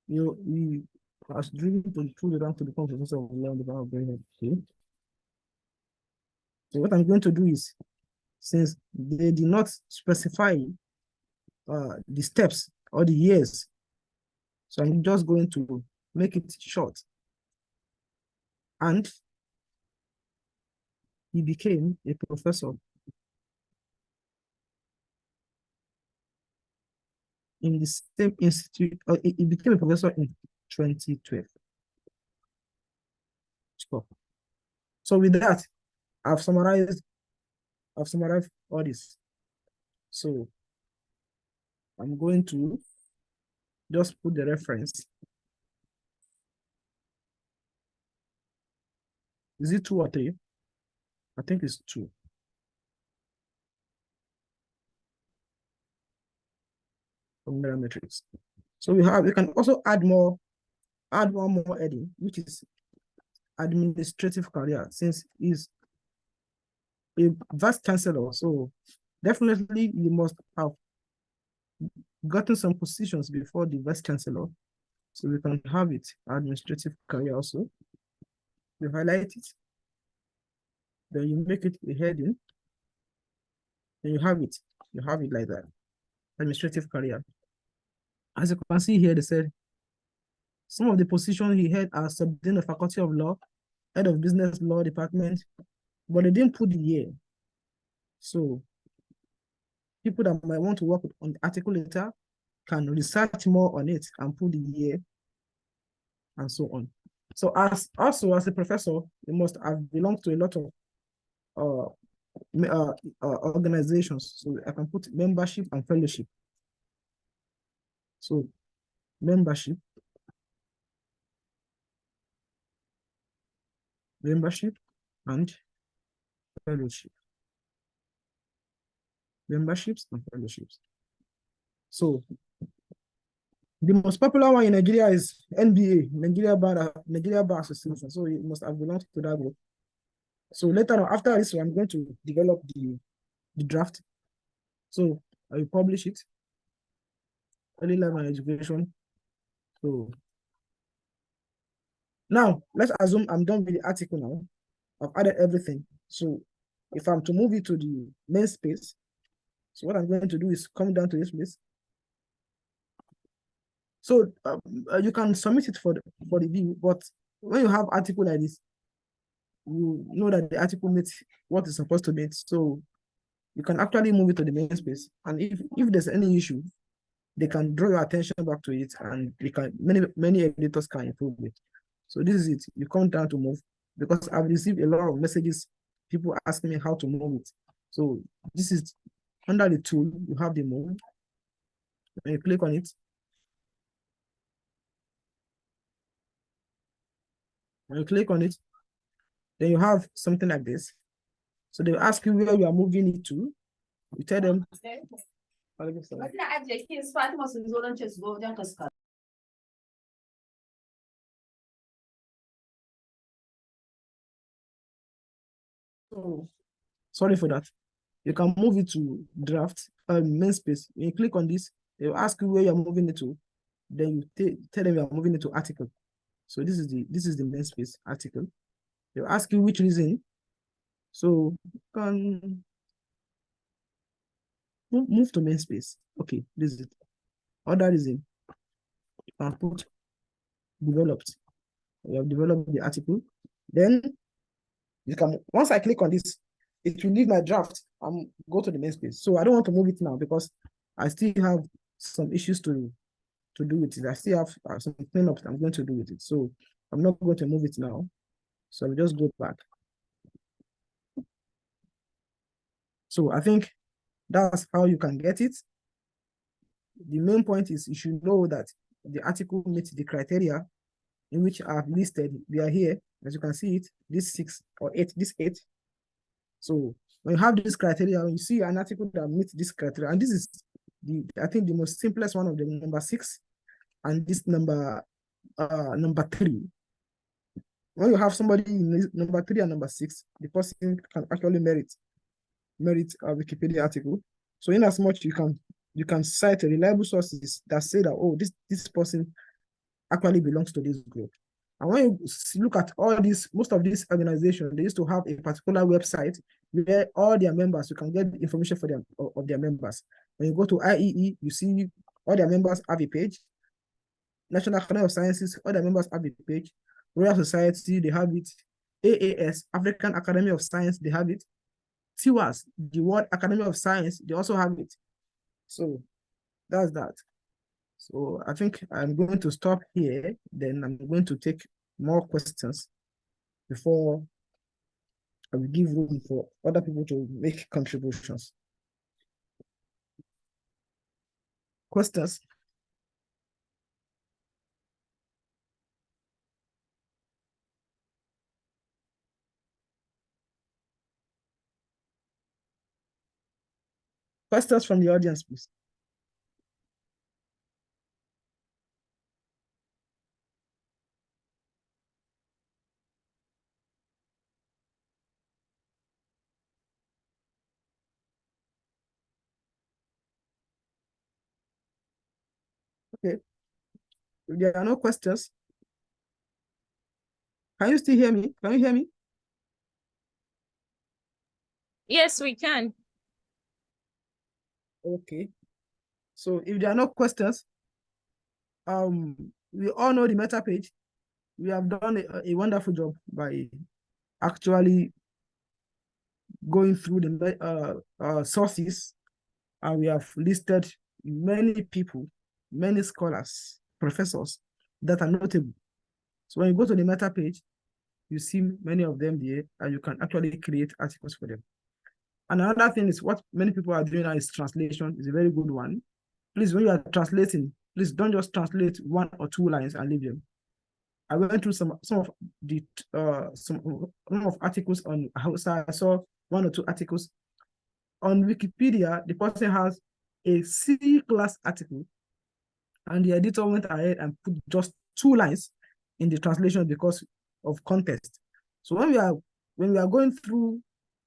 we was driven to prove it down to become professor of law in the Bar of Birmingham. Okay. So what I'm going to do is, since they did not specify the steps or the years, so I'm just going to make it short. And he became a professor in the same institute, or he became a professor in 2012. Stop. So with that, I've summarized all this. So I'm going to just put the reference. Is it 2 or 3? I think it's 2. From Matrix. So we can also add one more heading, which is administrative career, since he's a vice chancellor. So definitely you must have gotten some positions before the vice chancellor. So we can have it administrative career also. You highlight it, then you make it a heading, then you have it like that. Administrative career. As you can see here, they said some of the positions he had are subdean of Faculty of Law, head of business law department, but they didn't put the year. So people that might want to work on the article later can research more on it and put the year and so on. So as a professor, you must have belonged to a lot of organizations. So I can put membership and fellowship. So membership and fellowship. Memberships and fellowships. So the most popular one in Nigeria is NBA, Nigeria Bar Association. So you must have belonged to that group. So later on, after this, I'm going to develop the draft. So I will publish it. Early life and education. So now let's assume I'm done with the article now. I've added everything. So if I'm to move it to the main space, so what I'm going to do is come down to this place. So you can submit it for the view, but when you have article like this, you know that the article meets what it's supposed to meet. So you can actually move it to the main space. And if there's any issue, they can draw your attention back to it, and many editors can improve it. So this is it. You come down to move, because I've received a lot of messages, people asking me how to move it. So this is under the tool, you have the move. When you click on it, then you have something like this. So they'll ask you where you are moving it to. You tell them. So sorry for that. You can move it to draft, main space. When you click on this, they'll ask you where you're moving it to. Then you tell them you're moving it to article. So this is the main space article. They'll ask you which reason. So move to main space. Okay, this is it. Other reason, you can put developed. We have developed the article. Then you can, once I click on this, it will leave my draft and go to the main space. So I don't want to move it now because I still have some issues to do with it. I still have some cleanups I'm going to do with it. So I'm not going to move it now. So I'll just go back. So I think that's how you can get it. The main point is you should know that the article meets the criteria in which I've listed. We are here, as you can see it, this 6 or 8, this 8. So when you have this criteria, when you see an article that meets this criteria, and this is I think the most simplest one of them, number 6, and this number 3. When you have somebody in number 3 and number 6, the person can actually merit a Wikipedia article. So in as much you can cite reliable sources that say that, oh, this person actually belongs to this group. And when you look at all these, most of these organizations, they used to have a particular website where all their members, you can get information for them of their members. When you go to IEE, you see all their members have a page. National Academy of Sciences, all their members have a page. Royal Society, they have it. AAS, African Academy of Science, they have it. TWAS, the World Academy of Science, they also have it. So that's that. So I think I'm going to stop here. Then I'm going to take more questions before I will give room for other people to make contributions. Questions? Questions from the audience, please. Okay. If there are no questions, can you still hear me? Can you hear me? Yes, we can. Okay. So if there are no questions, we all know the meta page. We have done a wonderful job by actually going through the sources, and we have listed many people, many scholars, professors that are notable. So when you go to the meta page, you see many of them there, and you can actually create articles for them. And another thing is what many people are doing now is translation. Is a very good one. Please, when you are translating, please don't just translate 1 or 2 lines and leave them. I went through some of the some of articles on Hausa. I saw 1 or 2 articles on Wikipedia. The person has a C-class article, and the editor went ahead and put just 2 lines in the translation because of context. So when we are going through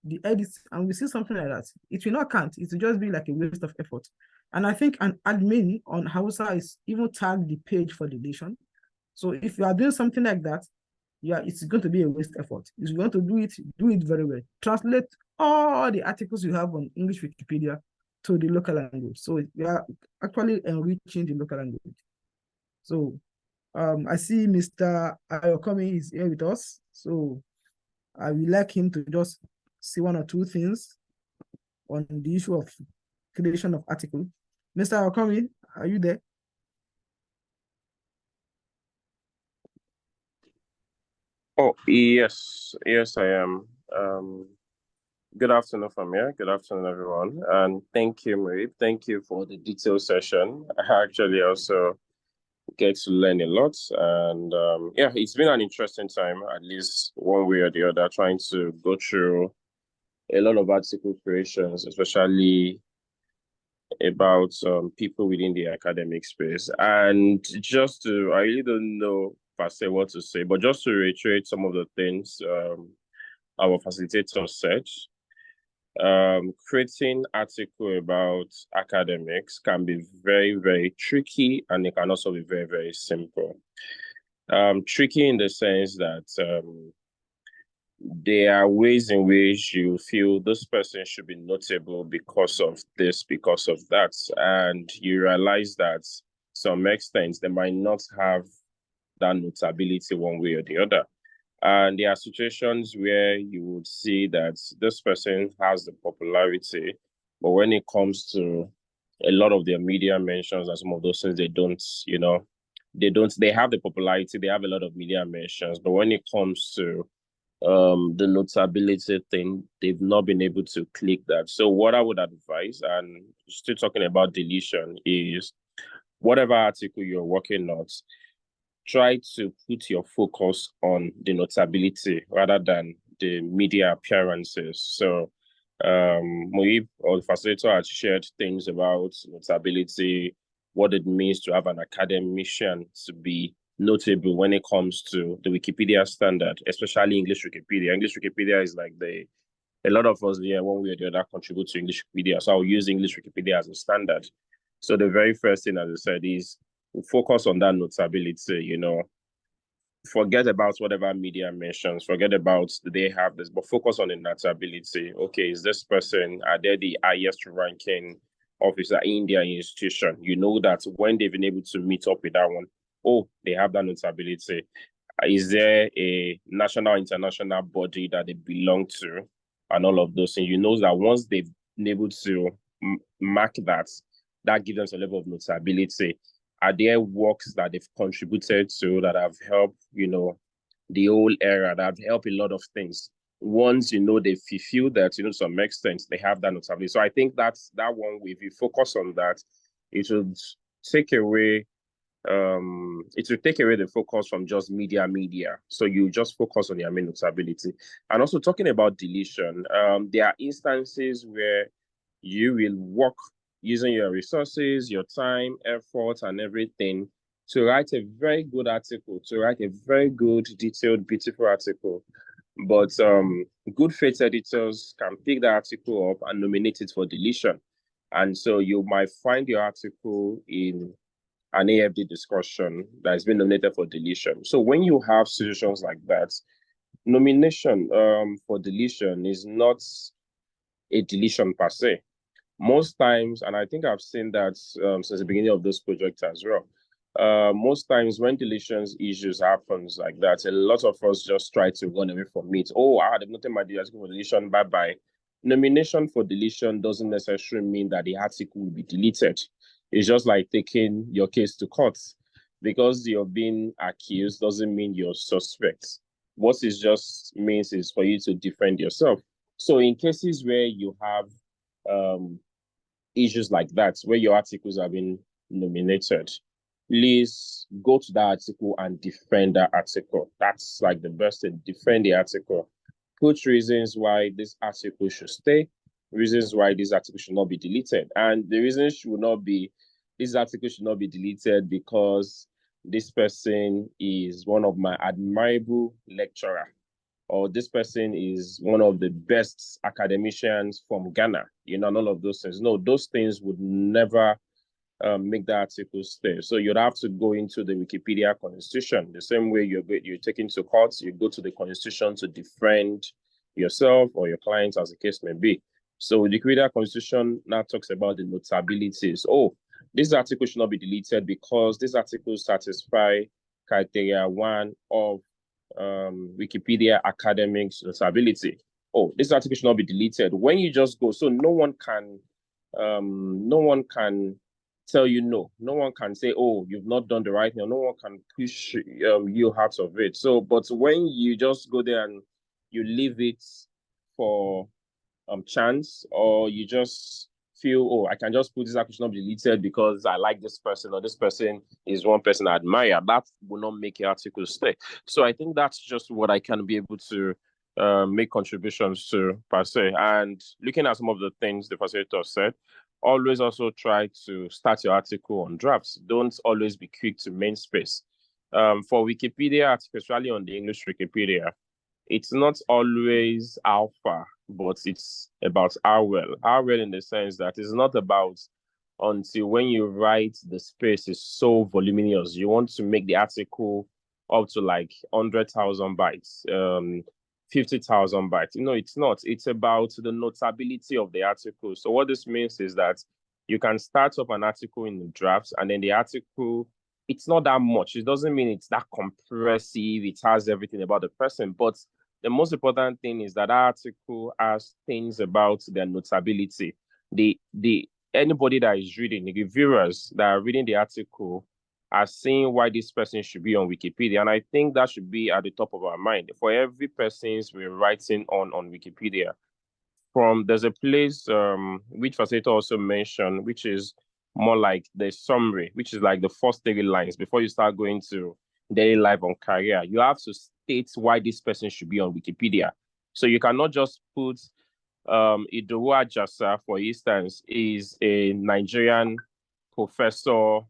the edits and we see something like that, it will not count. It will just be like a waste of effort. And I think an admin on Hausa is even tagged the page for deletion. So if you are doing something like that, yeah, it's going to be a waste effort. If you want to do it very well. Translate all the articles you have on English Wikipedia to the local language. So we are actually enriching the local language. So I see Mr. Ayokomi is here with us. So I would like him to just see 1 or 2 things on the issue of creation of article. Mr. Ayokomi, are you there? Oh, yes, I am. Good afternoon from here. Good afternoon, everyone. And thank you, Marie. Thank you for the detailed session. I actually also get to learn a lot. And yeah, it's been an interesting time, at least one way or the other, trying to go through a lot of article creations, especially about people within the academic space. And I really don't know per se what to say, but just to reiterate some of the things our facilitator said, creating article about academics can be very, very tricky, and it can also be very, very simple. Tricky in the sense that there are ways in which you feel this person should be notable because of this, because of that, and you realize that to some extent they might not have that notability one way or the other. And there are situations where you would see that this person has the popularity, but when it comes to a lot of their media mentions and some of those things, they don't, they have the popularity, they have a lot of media mentions, but when it comes to the notability thing, they've not been able to click that. So what I would advise, and still talking about deletion, is whatever article you're working on, try to put your focus on the notability rather than the media appearances. So Muib or the facilitator had shared things about notability, what it means to have an academician to be notable when it comes to the Wikipedia standard, especially English Wikipedia. English Wikipedia is like a lot of us here, one way or the other, contribute to English Wikipedia. So I'll use English Wikipedia as a standard. So the very first thing, as I said, is focus on that notability, forget about whatever media mentions, forget about they have this, but focus on the notability. Okay, is this person, are they the highest ranking officer in their institution? You know that when they've been able to meet up with that one, oh, they have that notability. Is there a national, international body that they belong to? And all of those things. You know that once they've been able to mark that, that gives them a level of notability. Are there works that they've contributed to that have helped, the whole era, that have helped a lot of things? Once, they fulfill that, to some extent, they have that notability. So I think that's that one, if you focus on that, it would take away the focus from just media. So you just focus on your main notability. And also talking about deletion, there are instances where you will work using your resources, your time, effort, and everything to write a very good article, to write a very good, detailed, beautiful article. But good faith editors can pick the article up and nominate it for deletion. And so you might find your article in an AFD discussion that has been nominated for deletion. So when you have situations like that, nomination for deletion is not a deletion per se. Most times, and I think I've seen that since the beginning of this project as well, most times when deletions issues happens like that, a lot of us just try to run away from it. Oh, they've noted my article for deletion, bye-bye. Nomination for deletion doesn't necessarily mean that the article will be deleted. It's just like taking your case to court. Because you're being accused doesn't mean you're suspect. What it just means is for you to defend yourself. So in cases where you have issues like that, where your articles have been nominated, please go to that article and defend that article. That's like the best thing. Defend the article. Put reasons why this article should stay, reasons why this article should not be deleted. And the reason should not be, this article should not be deleted because this person is one of my admirable lecturer, or this person is one of the best academicians from Ghana, and all of those things. No, those things would never make the article stay. So you'd have to go into the Wikipedia constitution. The same way you're taking to court, you go to the constitution to defend yourself or your clients, as the case may be. So the Wikipedia constitution now talks about the notabilities. Oh, this article should not be deleted because this article satisfy criteria 1 of Wikipedia academics notability. Oh, this article should not be deleted. When you just go, so no one can tell you no. No one can say, oh, you've not done the right thing. No one can push you out of it. So, but when you just go there and you leave it for chance, or you just feel, oh, I can just put this article should not be deleted because I like this person, or this person is one person I admire, that will not make your article stay. So I think that's just what I can be able to make contributions to per se. And looking at some of the things the facilitator said, always also try to start your article on drafts. Don't always be quick to main space. For Wikipedia, especially on the English Wikipedia, it's not always alpha, but it's about how well. How well in the sense that it's not about until when you write, the space is so voluminous. You want to make the article up to like 100,000 bytes, 50,000 bytes. No, it's not. It's about the notability of the article. So what this means is that you can start up an article in the drafts, and then the article, it's not that much. It doesn't mean it's that compressive. It has everything about the person. But the most important thing is that article has things about their notability. Anybody that is reading, the viewers that are reading the article are seeing why this person should be on Wikipedia. And I think that should be at the top of our mind for every person's we're writing on Wikipedia. There's a place which Facilitator also mentioned, which is more like the summary, which is like the first 30 lines before you start going to daily life on career. You have to state why this person should be on Wikipedia. So you cannot just put Idowu Ajasa, for instance, is a Nigerian professor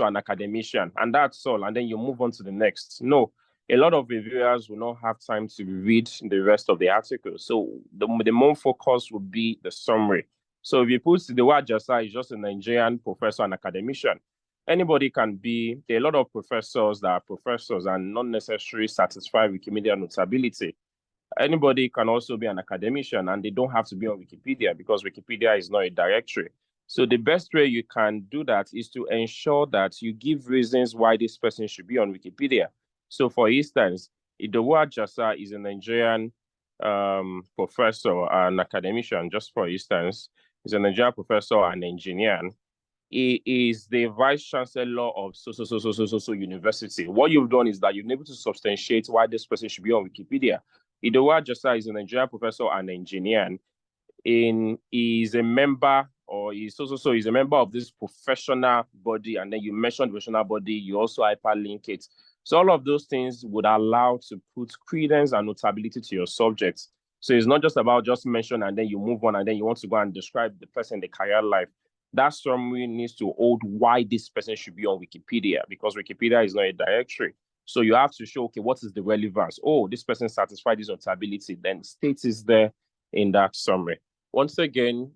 and academician, and that's all. And then you move on to the next. No, a lot of reviewers will not have time to read the rest of the article. So the main focus will be the summary. So if you put the word Jasa is just a Nigerian professor and academician, anybody can be. There are a lot of professors that are professors and not necessarily satisfied Wikimedia notability. Anybody can also be an academician, and they don't have to be on Wikipedia because Wikipedia is not a directory. So the best way you can do that is to ensure that you give reasons why this person should be on Wikipedia. So for instance, Idowu Ajasa is a Nigerian professor and academician, just for instance. He's a Nigerian professor and engineer. He is the vice chancellor of so university. What you've done is that you've been able to substantiate why this person should be on Wikipedia. Idowu Ajasa is a Nigerian professor and engineer. He's a member, or he's a member of this professional body, and then you mentioned the professional body, you also hyperlink it. So all of those things would allow to put credence and notability to your subjects. So it's not just about just mention and then you move on and then you want to go and describe the person, the career life. That summary needs to hold why this person should be on Wikipedia, because Wikipedia is not a directory. So you have to show, okay, what is the relevance? Oh, this person satisfied this notability, then state is there in that summary. Once again,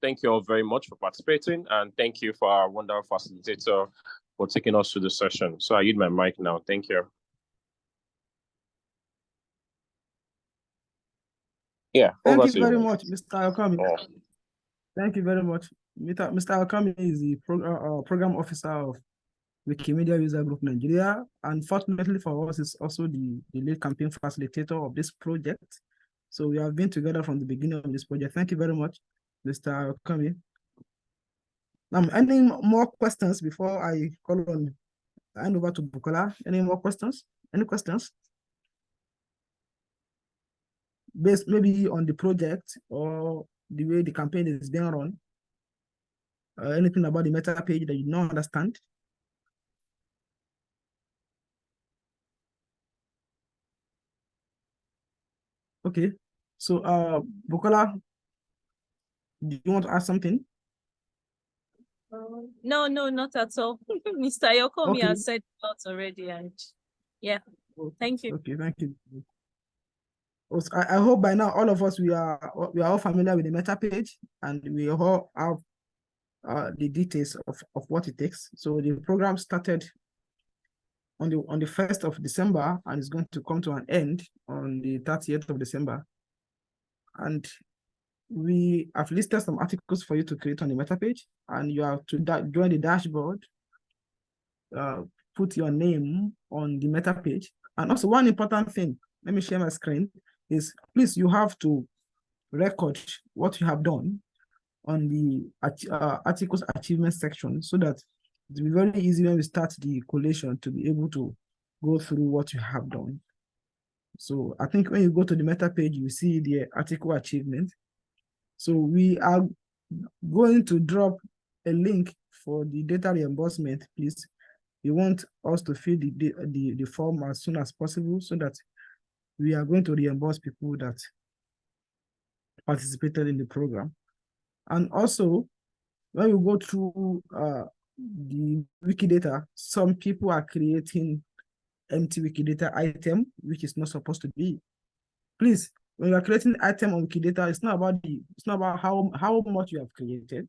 thank you all very much for participating, and thank you for our wonderful facilitator for taking us through the session. So I yield my mic now. Thank you. Yeah. Thank you very much, Mr. Okami. Thank you very much. Mr. Okami is the program officer of Wikimedia User Group Nigeria. Unfortunately for us, is also the lead campaign facilitator of this project. So we have been together from the beginning of this project. Thank you very much, Mr. Okami. Any more questions before I hand over to Bukola? Any more questions? Any questions? Based maybe on the project or the way the campaign is being run? Anything about the meta page that you don't understand? Okay, so Bukola, do you want to ask something? No, not at all. Mr. Yokomi Okay. has said a lot already, and yeah, thank you. Okay, thank you. I hope by now all of us we are all familiar with the meta page, and we all have the details of what it takes. So the program started on the 1st of December and is going to come to an end on the 30th of December. And we have listed some articles for you to create on the meta page, and you have to join the dashboard, put your name on the meta page. And also one important thing, let me share my screen, is please, you have to record what you have done on the articles achievement section, so that it will be very easy when we start the collation to be able to go through what you have done. So I think when you go to the meta page, you see the article achievement. So we are going to drop a link for the data reimbursement, please. We want us to fill the form as soon as possible, so that we are going to reimburse people that participated in the program. And also, when you go through the Wikidata, some people are creating empty Wikidata item, which is not supposed to be. Please, when you are creating item on Wikidata, it's not about how much you have created.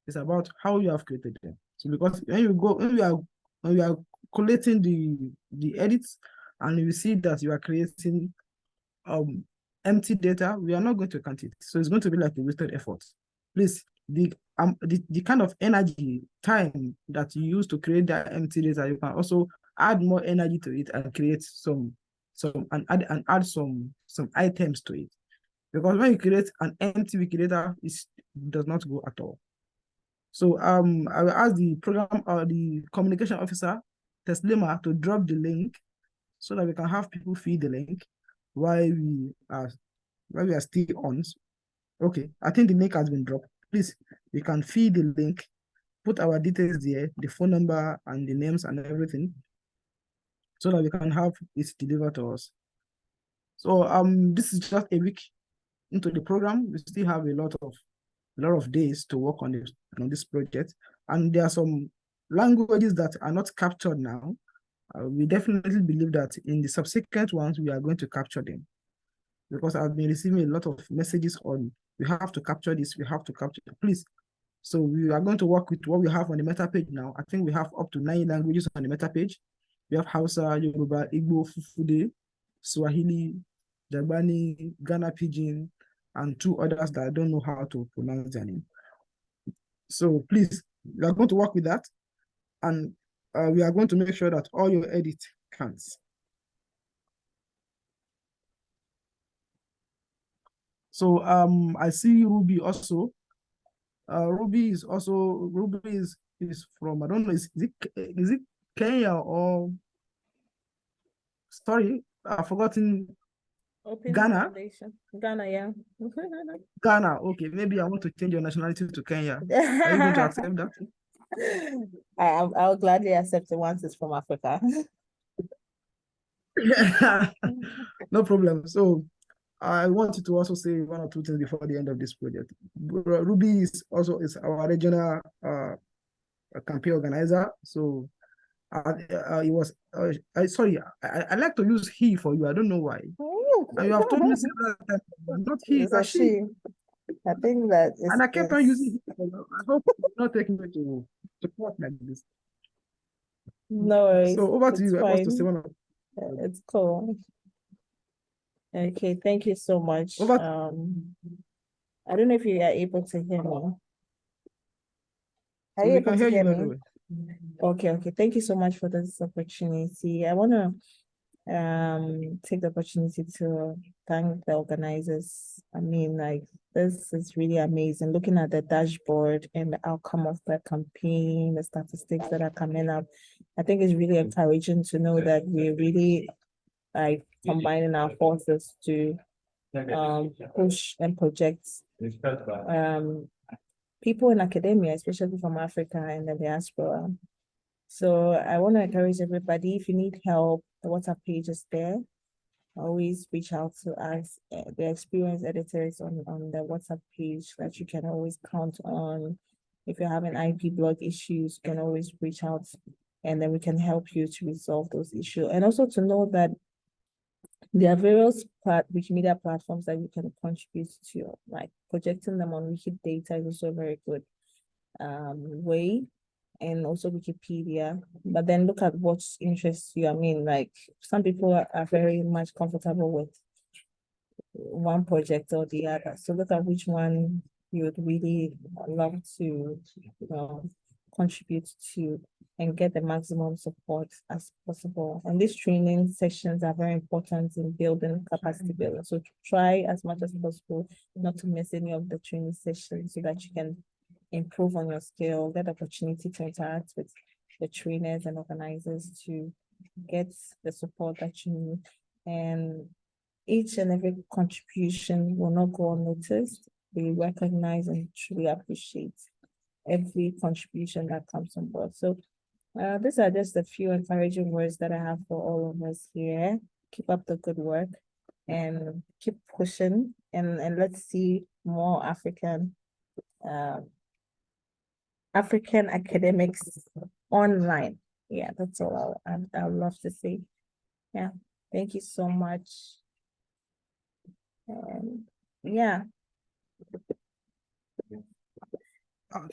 It's about how you have created them. So because when we are collating the edits, and you see that you are creating empty data, we are not going to count it. So it's going to be like a wasted effort. Please, the kind of energy, time that you use to create that empty data, you can also add more energy to it and create some add some items to it. Because when you create an empty Wikidata, it does not go at all. So I will ask the program or the communication officer, Teslima, to drop the link so that we can have people feed the link while we are still on. Okay, I think the link has been dropped. Please, you can feed the link, put our details there, the phone number and the names and everything, so that we can have it delivered to us. So this is just a week into the program. We still have a lot of days to work on this project, and there are some languages that are not captured now. We definitely believe that in the subsequent ones we are going to capture them, because I've been receiving a lot of messages on we have to capture this, we have to capture it. Please. So we are going to work with what we have on the meta page now. I think we have up to 9 languages on the meta page. We have Hausa, Yoruba, Igbo, Fufude, Swahili, Jabani, Ghana Pidgin, and 2 others that I don't know how to pronounce their name. So please, we are going to work with that, and we are going to make sure that all your edit counts. So I see Ruby also. Ruby is from, I don't know, is it Kenya or, sorry, I've forgotten. Open Ghana? Foundation. Ghana, yeah. Ghana, okay, maybe I want to change your nationality to Kenya. Are you going to accept that? I'll gladly accept it once it's from Africa. No problem. So I wanted to also say 1 or 2 things before the end of this project. Ruby is our regional campaign organizer. So it was sorry, I like to use he for you. I don't know why. And you have told me several times, not he, It's but a she. I think that it's, And I kept on using he. I hope you're not taking me to court like this. no worries. So over to It's you. I was to say fine. one of It's cool. Okay, thank you so much. Over. I don't know if you are able to hear me. Are So you we able can to hear you hear very me? well. Okay. Thank you so much for this opportunity. I want to take the opportunity to thank the organizers. I mean, like, this is really amazing. Looking at the dashboard and the outcome of the campaign, the statistics that are coming up, I think it's really encouraging to know that we're really like combining our forces to push and project people in academia, especially from Africa and the diaspora. So I want to encourage everybody, if you need help, the WhatsApp page is there. Always reach out to us, the experienced editors on the WhatsApp page that you can always count on. If you're having IP blog issues, you can always reach out, and then we can help you to resolve those issues. And also to know that there are various Wikimedia platforms that you can contribute to, like projecting them on Wikidata is also a very good way, and also Wikipedia. But then look at what interests you. I mean, like, some people are very much comfortable with one project or the other. So look at which one you would really love to, contribute to and get the maximum support as possible. And these training sessions are very important in building capacity building. So try as much as possible not to miss any of the training sessions so that you can improve on your skill, get opportunity to interact with the trainers and organizers to get the support that you need. And each and every contribution will not go unnoticed. We recognize and truly appreciate every contribution that comes on board. So these are just a few encouraging words that I have for all of us here. Keep up the good work and keep pushing, and let's see more African academics online. Yeah, that's all I'd love to say. Yeah, thank you so much. Yeah.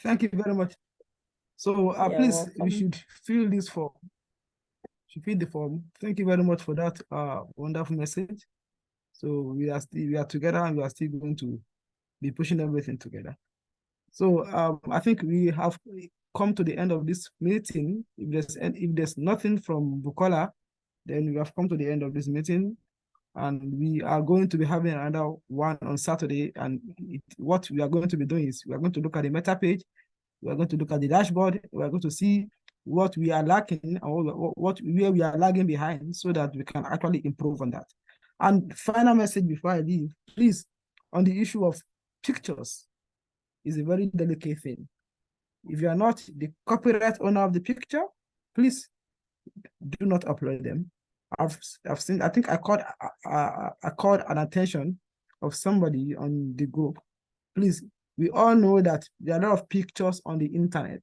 Thank you very much. So please, we should fill this form. Fill the form. Thank you very much for that wonderful message. So we are together, and we are still going to be pushing everything together. So I think we have come to the end of this meeting. If there's nothing from Bukola, then we have come to the end of this meeting, and we are going to be having another one on Saturday. And what we are going to be doing is we are going to look at the meta page, we are going to look at the dashboard, we are going to see what we are lacking or where we are lagging behind, so that we can actually improve on that. And final message before I leave, please, on the issue of pictures, is a very delicate thing. If you are not the copyright owner of the picture, please do not upload them. I've seen, I think I caught an attention of somebody on the group. Please, we all know that there are a lot of pictures on the internet,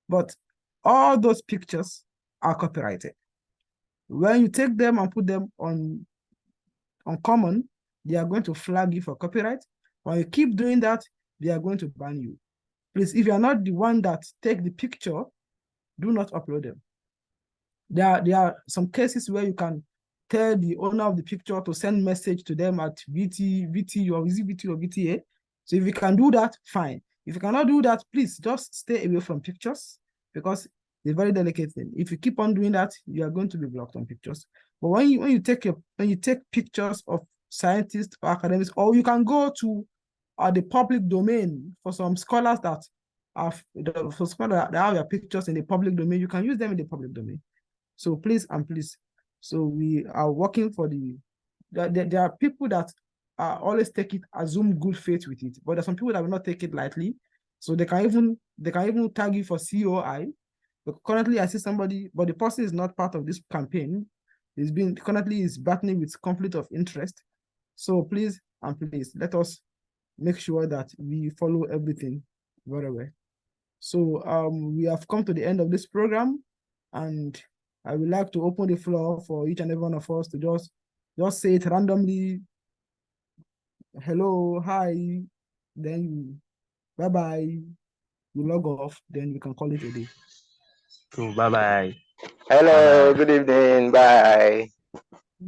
but all those pictures are copyrighted. When you take them and put them on common, they are going to flag you for copyright. When you keep doing that, they are going to ban you. Please, if you are not the one that take the picture, do not upload them. There are some cases where you can tell the owner of the picture to send message to them at VT or VT or VTA. So if you can do that, fine. If you cannot do that, please just stay away from pictures, because it's a very delicate thing. If you keep on doing that, you are going to be blocked on pictures. But when you take pictures of scientists or academics, or you can go to the public domain for some scholars that have their pictures in the public domain, you can use them in the public domain. So please and please, so we are working for there are people that always take it, assume good faith with it, but there's some people that will not take it lightly. So they can even tag you for COI. But currently I see somebody, but the person is not part of this campaign. Currently is battling with conflict of interest. So please and please, let us make sure that we follow everything very well. So we have come to the end of this program, and I would like to open the floor for each and every one of us to just say it randomly. Hello, hi, then bye-bye. You log off, then you can call it a day. Bye-bye. Hello, Bye-bye. good evening. Bye.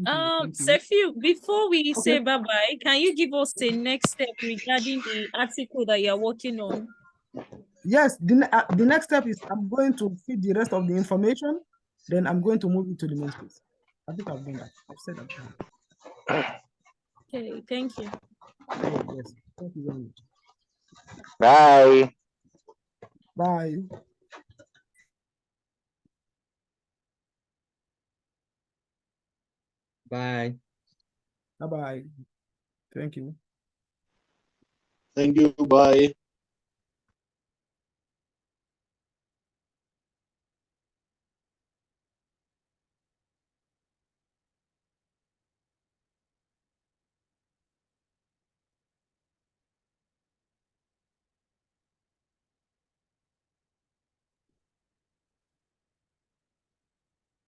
Thank you. Sefiu, before we Okay. say bye-bye, can you give us the next step regarding the article that you're working on? Yes, the next step is I'm going to feed the rest of the information, then I'm going to move it to the main space. I think I've done that. I've said that. Okay, thank you. Oh, yes. Thank you very much. Bye. Bye. Bye. Bye-bye. Thank you. Thank you. Bye.